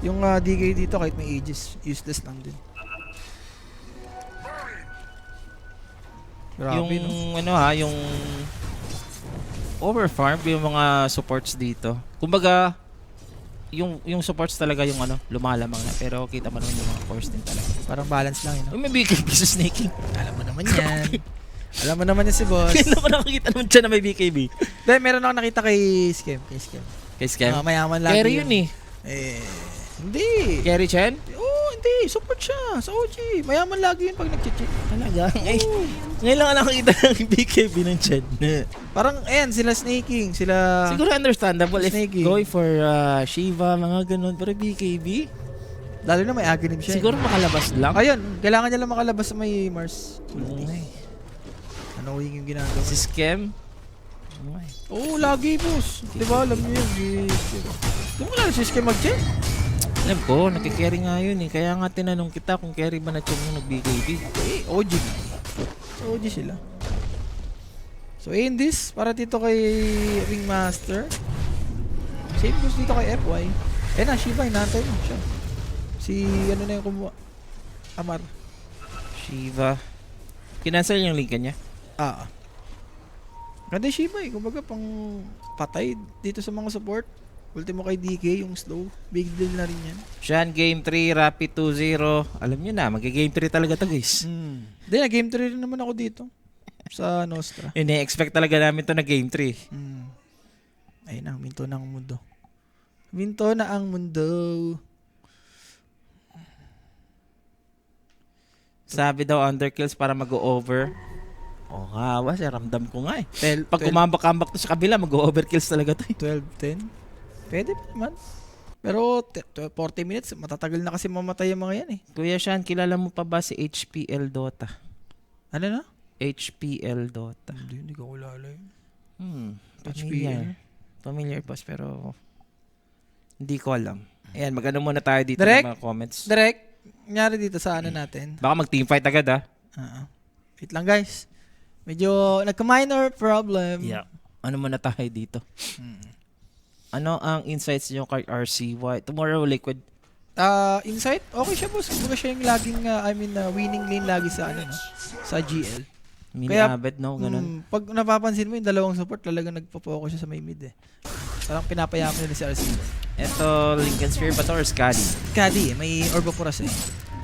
Yung DK dito, kahit may ages, useless lang din. Grabe, Yung no? ano ha, yung... Overfarm, yung mga supports dito. Kumbaga, yung supports talaga yung ano, lumalamang na. Pero kita mo naman yung mga force din talaga. Parang balance lang, yun. No? Uy, may BKB sa snaking. Alam mo naman yan. Alam mo naman yan si boss. Hindi ko nakakita naman siya na may BKB. Dahil meron ako nakita kay Scam. Kay Scam? Mayaman lagi. Carry yun eh. Hindi. Carry Chen? Oo, hindi. Support siya sa OG. Mayaman lagi yun pag nag-cheat. Talaga? Ngayon lang nakakita ng BKB ng Chen. Parang, ayan, sila snaking. Sila... Siguro understandable if Snaking. going for Shiva, mga ganun. Pero BKB? Lalo na may aganib siya. Siguro makalabas lang. Ayun, kailangan niya lang makalabas sa may Mars. Ay. Annoying yung ginagawa. Si Scam? Ay. Oo, lagi boss. Di ba? Alam niyo yun. Di mo kailangan si Scam mag-check. Alam ko, nagkikerry nga yun eh. Kaya nga tinanong kita kung carry ba na Chong nung nag-BKB. Eh, OG na. So, OG sila. So, in this, para dito kay Ringmaster. Same goes dito kay FY. Eh na, Shiva, inaantay mo siya. Si, ano na yung kumuha? Amar. Shiva. Kinansel yung link niya. Ganda yung Shiva eh. Kumbaga pang patay dito sa mga support. Ultimo kay DK, yung slow. Big deal na rin yan. Shan, game 3, Rapid 2-0. Alam nyo na, mag-game 3 talaga to guys. Hindi na, game 3 rin naman ako dito. Sa Nostra. Ini-expect talaga namin to na game 3. Ayun na, minto na ang mundo. Minto na ang mundo. Sabi daw underkills para mag-over. Oh, kawa siya. Ramdam ko nga eh. Pag 12, kumambak-ambak to sa kabila, mag-overkills talaga to eh. 12-10. Pwede pa naman. Pero 40 minutes, matatagal na kasi mamatay yung mga yan eh. Kuya Shan, kilala mo pa ba si HPL Dota? Ano na? HPL Dota. Hindi ko kulala yun. Familiar. Familiar boss, pero hindi ko alam. Ayan, magano muna tayo dito Direct? ng mga comments. Direct, nangyari dito sa ano natin. Baka mag-teamfight agad ah. Wait lang guys. Medyo nagka-minor problem. Yeah. Ano muna tayo dito? Ano ang insights niyo kay RCY? Tomorrow Liquid. Insight, okay siya boss. Kumbaga siya yung laging, winning lane lagi sa ano, no? Sa GL. Mini Kaya, Abed, no? Ganun. Pag napapansin mo yung dalawang support, talagang nagpo-focus siya sa may mid eh. Parang pinapayaman nila si RCY. Ito, Lincoln Sphere ba to or Scadi? Kadi, may Orboporas eh.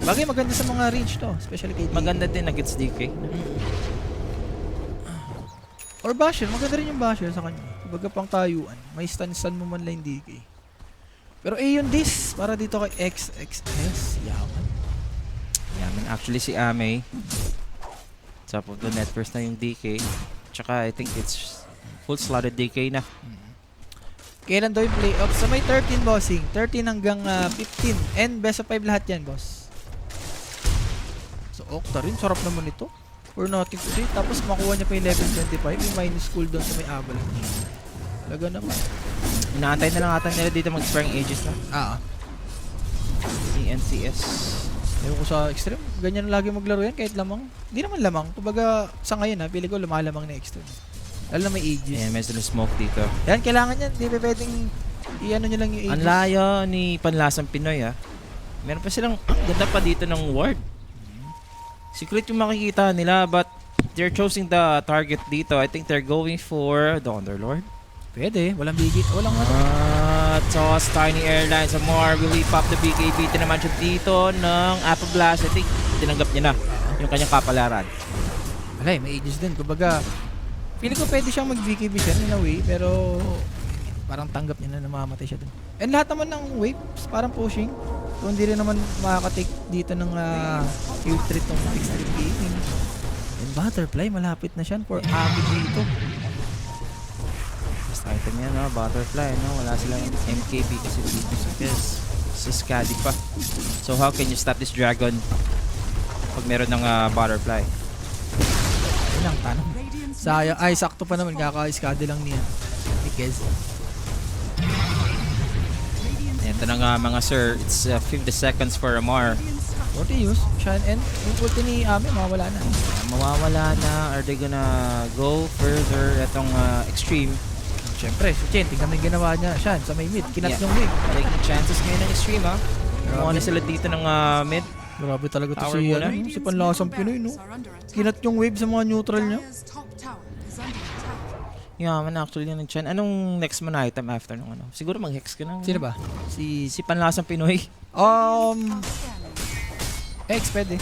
Bagay maganda sa mga range to, especially kay DK. Maganda din na gets DK. Or Basher, maganda rin yung Basher sa kanya. Kumbaga pang tayuan. May stun mo man lang DK. Pero yun this, para dito kay XXS. Yaman. Yaman. Actually si Ame. Top of the net first na yung DK. Tsaka I think it's full slotted DK na. Kailan daw yung playoff? So may 13 bossing. 13 hanggang 15. And best of 5 lahat yan, boss. So Octa rin. Sarap naman ito. For nothing to say. Tapos makuha niya pa yung level 25. Yung minus cooldown sa may avalanche. Laga naman. Inaantay na lang ata nila dito mag-expiring ages na. ENCS. Ewan ko sa extreme. Ganyan lagi maglaro yan kahit lamang. Hindi naman lamang. Kumbaga sa ngayon pili ko lumalamang na extreme. Lalo na may ages. Ayan, may smoke dito. Yan, kailangan yan. Hindi pa pwedeng i-ano nyo lang yung ages. Ang layo ni Panlasang Pinoy ah. Meron pa silang, ang ganda pa dito ng ward. Secret yung makikita nila but they're choosing the target dito. I think they're going for the Underlord. Pwede. Walang bigit. Walang ano. Toss, Tiny Airlines, some more. Will we pop the BKB? Tinaman siya dito ng Apple Blast. I think tinanggap niya na yung kanyang kapalaran. Wala may ages din. Kumbaga, feeling ko pwede siyang mag-BKB siya in a way, pero parang tanggap niya na namamatay siya dun. And lahat naman ng waves, parang pushing. So, hindi rin naman makakatake dito ng field trip ng extreme gaming. And Butterfly, malapit na siya for Ami dito. Basta item yan, no? Butterfly, no? Wala silang MKB kasi dito sa Scadi pa. So, how can you stop this dragon pag meron ng Butterfly? Yun ang tanong. Sayang, sakto pa naman, kaka-skadi lang niya. Ni Kez. Ito na nga mga sir, it's 50 seconds for Amar. What do you use? Shan and yung ulti ni Ami, mawawala na. Mawawala na, are they gonna go further itong extreme? Siyempre, si Chen, tingnan mo yung ginawa niya. Shan, sa may mid, kinat yung wave. Taking chances ngayon ng extreme ha. Kumuha na sila dito ng mid. Grabe talaga to Tower si, muna. si Panlasang Pinoy, no? Kinat yung wave sa mga neutral niya. Dire's top tower is under attack. Yeah, man actually yan ng Chen. Anong next mo na item after nung ano? Siguro mag-hex ka na. Sino ba? Si Panlasang Pinoy. X, pwede.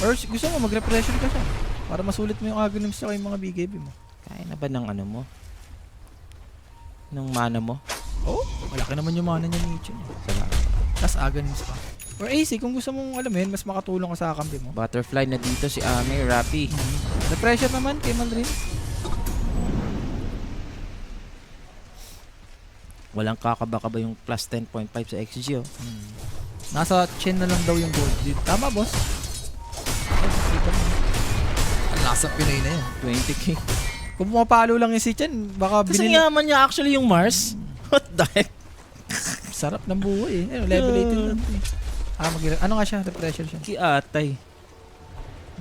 Or gusto mo, mag-repression ka siya. Para masulit mo yung agonims sa yung mga BKB mo. Kaya na ba ng ano mo? Ng mana mo? Oh, malaki naman yung mana niya ni Chen. Salamat. Tapos agonims pa. Or AC, kung gusto mong alam yun, mas makatulong ka sa kampi mo. Butterfly na dito si Ame, Rappi. Repression naman kay Malrin. Walang kakaba yung plus 10.5 sa XG oh. Nasa Chen na lang daw yung gold. Tama, boss. Ang lasa Pinoy na yun. 20k. Kung pumapalo lang yung si Chen, baka Kasi binili. yaman niya actually yung Mars. What the heck? Sarap ng buhay eh. Level 18 lang eh. Ano nga siya? Refresher siya. Kiatay.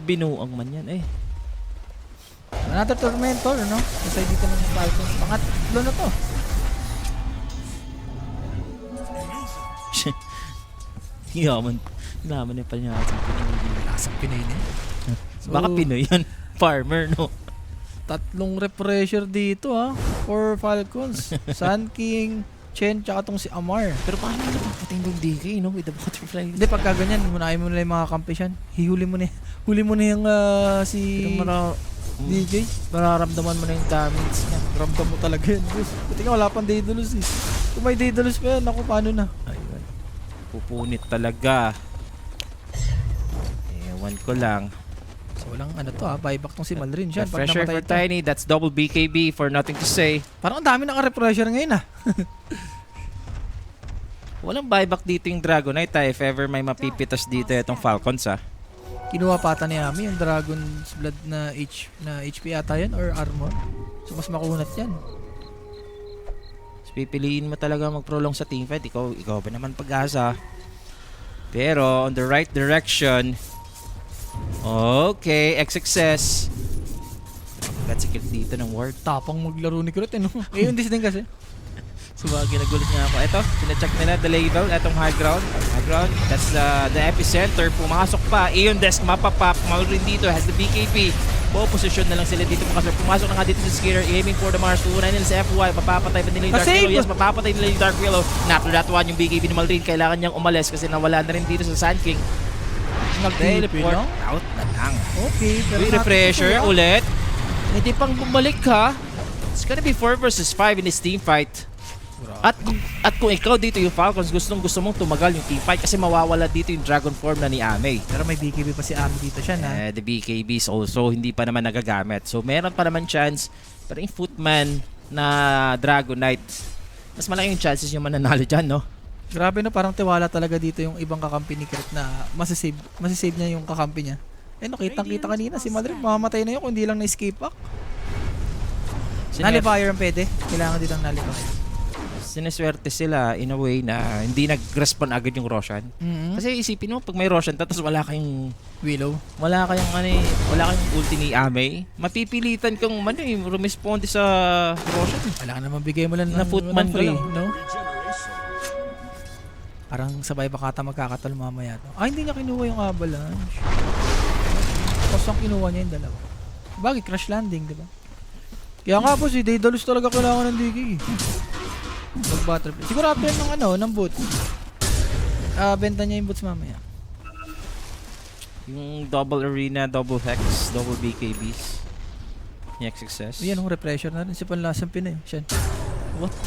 Binuang man yan eh. Another Tormentor, no? Kasi dito ng Falcons. Pangatlo na to. Yaman. Naman na pala niya sa Pinoy. Lasang Pinoy na. Baka Pinoy yan. Farmer, no? Tatlong refresher dito ha. For Falcons. Sun King, Chen, tsaka tong si Amar. Pero paano nila papatayin yung DK, no? With the butterfly. Hindi, pagka ganyan, unahin mo na yung mga kampi yan. Huli mo na yung si DJ. Mararamdaman mo na yung damage niya. Ramdam mo talaga yan. Buti nga wala pang Daedalus eh. Kung may Daedalus pa yan, ako paano na? Ayun. Pupunit talaga. Ewan ko lang. So walang ano to ha, buyback tong si Malrin siya. Pag Refresher namatay for to. Tiny. That's double BKB for nothing to say. Parang ang dami naka-refresher ngayon ha. Walang buyback dito yung Dragonite ha. If ever may mapipitas dito itong Falcons ha. Kinuha pata ni Ami yung Dragon's Blood na HP ata yan or armor. So mas makunat yan. So, pipiliin mo talaga mag-prolong sa teamfight. Ikaw ba naman pag-asa? Pero on the right direction. Okay, X-Success. Agad sikil dito ng ward. Tapang maglaro ni Kurot eh no? Ngayon din kasi. Subagi, nagulat nga ako. Ito, sinacheck nila the label. Etong high ground. High ground. That's the epicenter. Pumasok pa. Aeon Desk, mapapap. Malrin dito has the BKB. Position na lang sila dito. Pumasok na nga dito sa Skater. Aiming for the Mars. Tuunan nila sa FY. Mapapatay ba nila yung Dark Willow? Yes, mapapatay nila yung Dark Willow. After that one, yung BKB ni Malrin. Kailangan niyang umalis kasi nawala na rin dito sa Sand King. Teleport out na lang. Okay. Pero Refresher ulit. Hindi pang bumalik ha. It's gonna be 4 versus 5 in this team fight. At kung ikaw dito yung Falcons, gusto mong tumagal yung teamfight kasi mawawala dito yung Dragon form na ni Ame. Pero may BKB pa si Ami dito siya na. The BKBs also hindi pa naman nagagamit. So meron pa naman chance. Pero yung Footman na Dragonite, mas malaking chances yung mananalo dyan, no? Grabe no, parang tiwala talaga dito yung ibang kakampi ni Kurt na masisave niya yung kakampi niya. Eh no, kitang-kita kanina si Madrid, mamamatay na yun kung hindi lang na-escape back. Nullifier ang pwede. Kailangan dito ng Nullifier. Sineswerte sila in a way na hindi nag-respond agad yung Roshan. Kasi isipin mo, pag may Roshan tapos wala kayong Willow, wala kayong ulti ni Ame, mapipilitan kang rumisponde sa Roshan. wala ka naman bigay mo lang Na Footman free, lang. no? Parang sabay baka ata magkakatalo mamaya to. Hindi niya kinuha yung Avalanche. Tapos ang kinuha niya yung dalawa. Bagay, crash landing, di ba? Kaya nga po, si Daedalus talaga kailangan ng DK. Mag-butterfly. Siguro after ng boots. Benta niya yung boots mamaya. Yung double arena, double hex, double BKBs. Yung success. Yan, refresher na rin. Si Panlasang Pinay. Siya. What?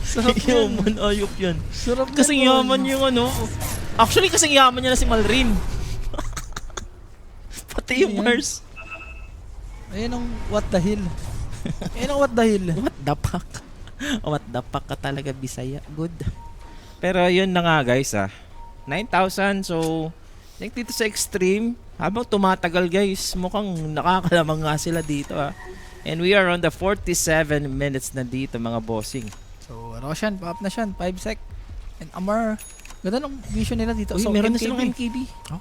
Sarap yan. Yaman, ayop yan. Sarap Kasing yan, yaman yung Actually, kasing yaman niya na si Malrin. Pati yung Ayan. Mars. Ayun ang what the hell. Ayun ang what the hell. What the fuck? What the fuck ka talaga, Bisaya. Good. Pero yun na nga guys 9,000. So, like dito sa Extreme, habang tumatagal guys, mukhang nakakalamang nga sila dito And we are on the 47 minutes na dito mga bossing. So, Roshan, pa-up na siya. 5 sec. And Amar. Ganda ng vision nila dito. Uy, So, meron na MKB. silang MKB. Oh.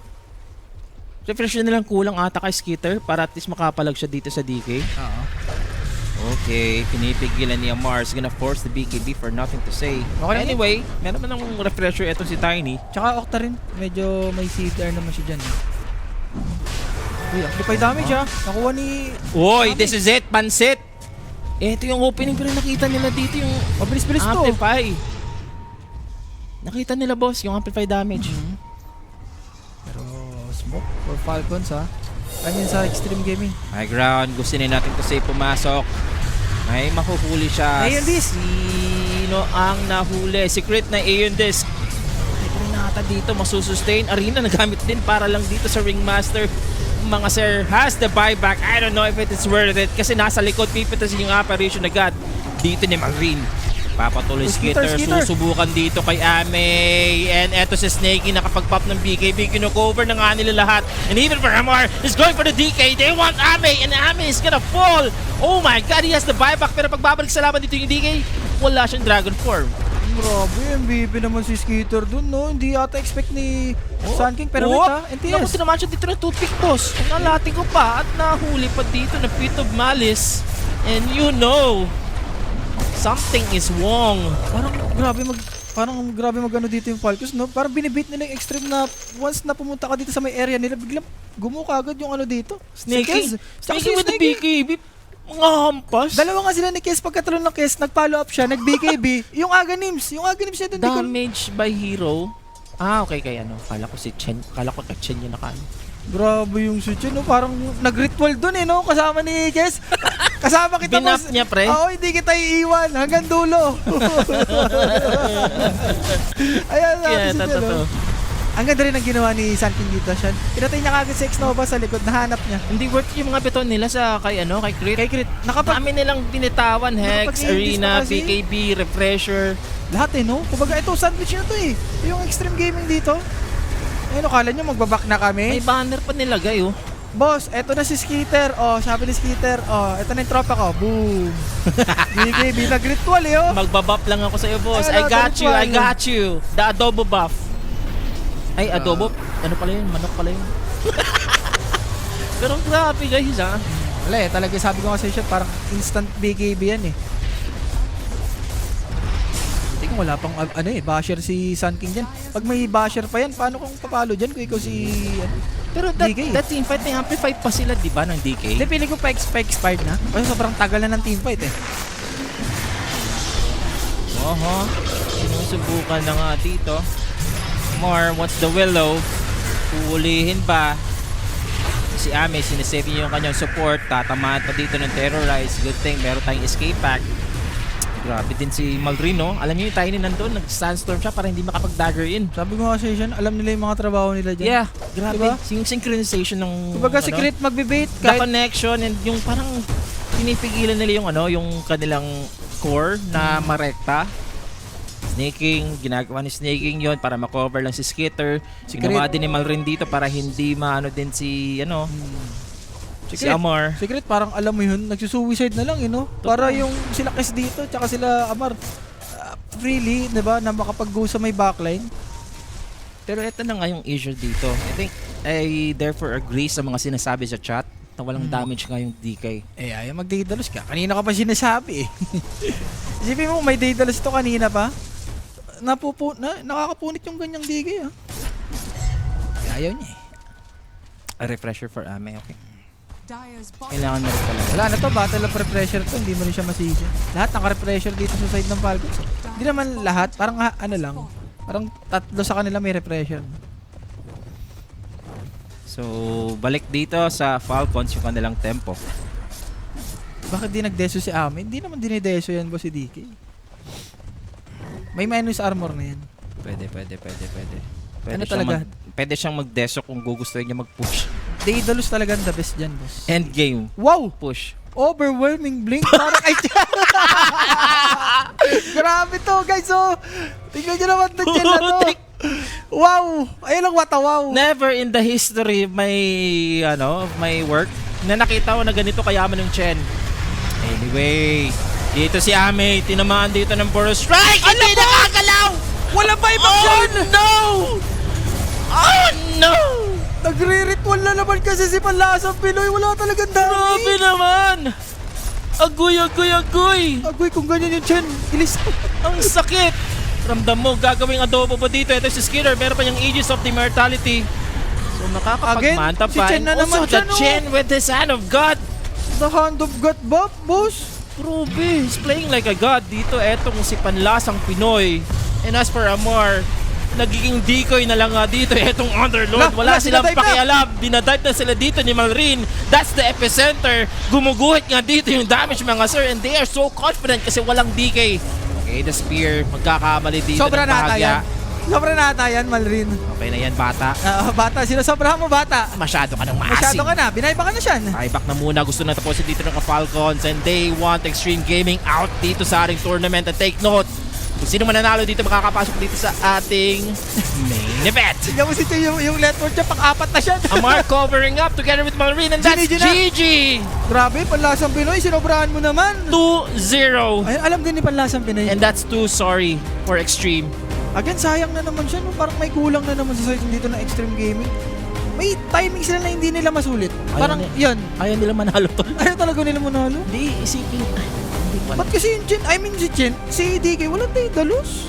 Refresh na lang kulang ata kay Skitter para at least makapalag siya dito sa DK. Oo. Okay, pinipigilan niya Mars. Gonna force the BKB for nothing to say. Okay lang Anyway, meron man ng refresher ito si Tiny. Tsaka Octa rin. Medyo may CDR naman siya dyan. Uy, amplify damage Nakuha ni... Uy, this is it, pansit! Ito yung opening pero nakita nila dito yung Mabilis-bilis to. amplify. Nakita nila boss yung amplify damage. Pero smoke for Falcons Ganyan sa Extreme Gaming. High ground, gusto natin to say pumasok. May mahuhuli siya. Aeon Disc. Sino ang nahuli? Secret na Aeon Disc. Ito rin nata dito, masusustain. Arena nagamit din para lang dito sa Ringmaster. Mga sir, has the buyback. I don't know if it is worth it kasi nasa likod pipitasin yung operation agad dito ni Malrin. Papatuloy Skitter, Skitter, Skitter. susubukan dito kay Ame. And eto si Snakey nakapag-pop ng BKB, kinukover na nga nila lahat. And even for Amar, is going for the DK. They want Ame, and Ame is gonna fall. Oh my God, he has the buyback. Pero pagbabalik sa laban dito yung DK, wala siyang Dragon Form. Grabe, MVP naman si Skitter dun, no? Hindi ata expect ni Sun King. Pero wait ha, Naku, NTS. tinamaan siya dito ng toothpick, boss. Nalating ko pa at nahuli pa dito ng Pit of Malice. And you know, something is wrong. Parang grabe magano dito yung Falcons, no? Parang binibit nila yung extreme na once na pumunta ka dito sa may area nila, biglang gumuka agad yung ano dito. Snakey. Snakey Snakey with the BKB. Mga hampas. Dalawa nga sila ni Kes, pagkatalon ng Kes, nag-follow up siya, nag-BKB. yung Aganims niya doon. Damage by hero. Ah, okay, kay ano. Kala ko si Chen. Kala ko kay Chen yung nakano. Grabe yung si Chen, no? Parang nag-ritual doon no? Kasama ni Kes. Kasama kita Binap niya, pre. Oo, hindi kita iiwan hanggang dulo. Ayan natin si Chen, no? Ang ganda rin ang ginawa ni Sun King dito siya. Pinatay niya kagad si X-Nova sa likod, nahanap niya. Hindi worth yung mga beton nila sa kay ano, kay Crit. Kay Crit, Dami nilang binitawan, Hex, Nakapag-indis Arena, pa kasi. BKB, Refresher. lahat no? Kumbaga ito, sandwich na to Yung extreme gaming dito. Ayun, kala nyo magbaback na May kami. banner pa nilagay, oh. Boss, eto na si Skitter. Oh, sabi ni Skitter. Oh, eto na yung tropa ko. Boom. BKB, nag-ritual oh. Magbabap lang ako sa iyo, boss. I Ay, got you. The adobo buff. Ay, adobo. Ano pala yun? Manok pala yun. Pero grabe, guys, ha? Wala talaga sabi ko kasi siya, parang instant BKB yan Hindi ko wala pang basher si Sun King dyan. Pag may basher pa yan, paano kung papalo dyan kung ikaw si Pero DK. that teamfight, may amplified pa sila, di ba, ng DK? Hindi, piling ko pa expired na. Kasi sobrang tagal na ng teamfight Oho. Sinusubukan na nga dito. More, what's the Willow? Uulihin ba? Si Ame, sinisave niya yung kanyang support. Tatamaan pa dito ng Terrorize. Good thing, meron tayong escape pack. Grabe din si Malrino. Alam niyo yung Tiny nandun, nag-sandstorm siya para hindi makapag-dagger in. Sabi ko kasi siya, alam nila yung mga trabaho nila dyan. Yeah, grabe. Diba? Yung synchronization ng Kumbaga si Crit magbibait the kahit connection and yung parang pinipigilan nila yung yung kanilang core na marekta. Snaking, ginagawa ni Snaking yon para makover lang si Skitter. Ginawa din ni Malrin dito para hindi maano din si si Amar. Secret, parang alam mo yun, nagsusuicide na lang Para yung sila Kes dito, tsaka sila Amar, freely, diba, na makapag-go sa may backline. Pero ito na nga yung issue dito. I think I therefore agree sa mga sinasabi sa chat na walang damage nga yung DK. Ayaw mag-Daedalus ka. Kanina ka pa sinasabi Isipin mo, may Daedalus to kanina pa. Nakakapunit yung ganyang DK Ayaw niya A refresher for Ame, okay. Dire's bottom Kailangan na rin pala. Wala na to, battle of refresher to, hindi mo rin siya masisi. Lahat naka-refresher dito sa side ng Falcons. Hindi naman lahat, parang lang. Parang tatlo sa kanila may refresher. So, balik dito sa Falcons yung kanilang tempo. Bakit di nagdeso si Ame? Hindi naman dinideso yan, boss, si DK. May minus armor na yan. Pwede. Ano siyang talaga? Pwede siyang mag-deso kung gugustuhin niya mag-push. Daedalus talaga the best dyan, boss. Endgame. Wow! Push. Overwhelming blink. Parang ay Grabe to, guys. Tingnan nyo naman to dyan na to. Wow! Ayun lang, wow. Never in the history of my, my work na nakita ko na ganito kayaman yung Chen. Anyway, dito si Ame, tinamaan dito ng Burrow Strike! Hindi nakagalaw! Wala pa ibang Oh no! Oh no! Nagre-ritual na naman kasi si Palasang Pinoy. Wala talagang Grabe dami. naman! Agoy! Agoy, kung ganyan yung Chen, ilis. Ang sakit! Ramdam mo, gagawing adobo pa dito. Ito si Skinner, meron pa yung Aegis of the Immortality. So nakakapagmanta Again, si pa. Chen na Also, naman the siya, no? Chen with his hand of God. The hand of God, boss. Grabe, he's playing like a god dito. Etong si Panlasang Pinoy. And as for Amar, nagiging decoy na lang nga dito. Etong Underlord, wala silang dinadive na. pakialam. Dinadive na sila dito ni Malrin. That's the epicenter. Gumuguhit nga dito yung damage mga sir. And they are so confident kasi walang DK. Okay, the spear, magkakamali dito Sobra ng nata bahagya. yan. Sobra na ata yan, Malrin. Okay na yan, bata. Bata, sinasobrahan mo bata. Masyado ka ng maasing. Masyado ka na, binayba ka na siyan. Buyback na muna. Gusto na tapusin dito ng Falcons and they want Extreme Gaming out dito sa ating tournament. And take note, kung sino mananalo dito makakapasok dito sa ating main event. Tignan mo si Che, yung network niya, pang-apat na siya. Amar covering up together with Malrin and that's Gigi na. Gigi! Grabe, panlasang Pinoy, sinobrahan mo naman. 2-0. Ay, alam din ni panlasang Pinoy. And that's too sorry for Extreme. Again, sayang na naman siya. No? Parang may kulang na naman sa site dito ng Extreme Gaming. May timing sila na hindi nila masulit. Parang, yun. Ayaw nila manalo tol. Ayaw talaga nila manalo. Hindi, isipin. Hindi ko alam. Ba't kasi yung Chen, si Chen, si DK, walang Daedalus.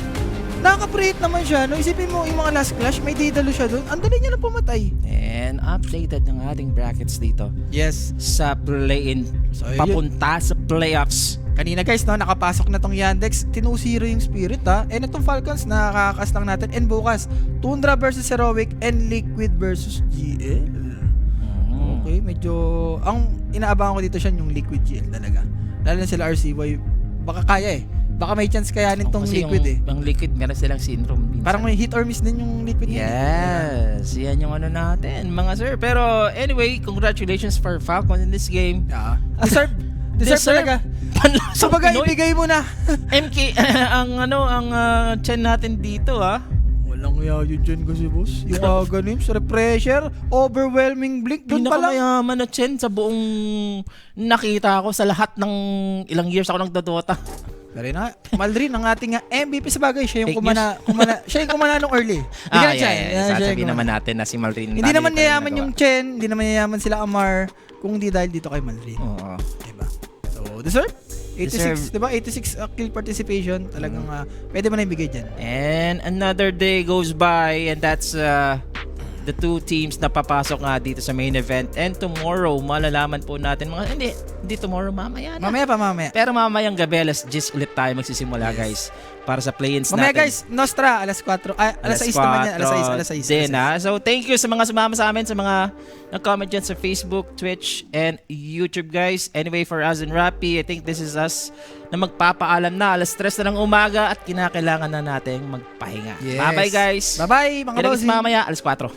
Nakaka-create naman siya. No? Isipin mo, yung mga last clash, may Daedalus siya doon. Ang dali niya na pumatay. And updated ng ating brackets dito Yes. sa play-in. So, yun. Papunta sa playoffs. Kanina guys, no, nakapasok na tong Yandex, 2-0 yung Spirit ha. And itong Falcons, nakakakas lang natin. And bukas, Tundra versus Heroic and Liquid versus GL. Okay, medyo, ang inaabangan ko dito siya yung Liquid GL talaga. Lalo na sila RCY, baka kaya eh. Baka may chance kayanin tong Kasi Liquid yung Liquid, meron silang syndrome. Minsan. Parang may hit or miss din yung Liquid. Yes, yan yung ano natin, mga sir. Pero anyway, congratulations for Falcons in this game. Yeah. Deserve talaga. Panlasang Sabaga, Pinoy. ibigay mo na. MK, ang chen natin dito Walang kaya yun dyan kasi boss. Yung aganim, refresher, overwhelming blink, doon pa lang. Pinakamayaman na chen sa buong nakita ko sa lahat ng ilang years ako nagdodota. Pero na, Malrin ang ating MVP sa bagay, siya yung Fake siya yung kumana nung early. Bigyan siya. Sasabihin naman natin na si Malrin. Hindi naman yayaman yung Chen, hindi naman yayaman sila Amar kung hindi dahil dito kay Malrin. Oo. Diba? So, deserve? 86, diba? 86 kill participation. Talagang pwede mo na ibigay dyan. And another day goes by and that's the two teams na papasok nga dito sa main event. And tomorrow, malalaman po natin mga... Hindi tomorrow, mamaya na. Mamaya. Pero mamayang gabi, alas 10 ulit tayo magsisimula, guys. Para sa play-ins natin. Mamaya guys, Nostra, alas 4. Alas 6 naman yan. Alas 6. Din, So, thank you sa mga sumama sa amin, sa mga nag-comment dyan sa Facebook, Twitch, and YouTube, guys. Anyway, for us and Rappi, I think this is us na magpapaalam na. Alas 3 na ng umaga at kinakailangan na natin magpahinga. Yes. Bye-bye, guys. Bye-bye, mga Kita-kits bossing. mamaya, alas 4.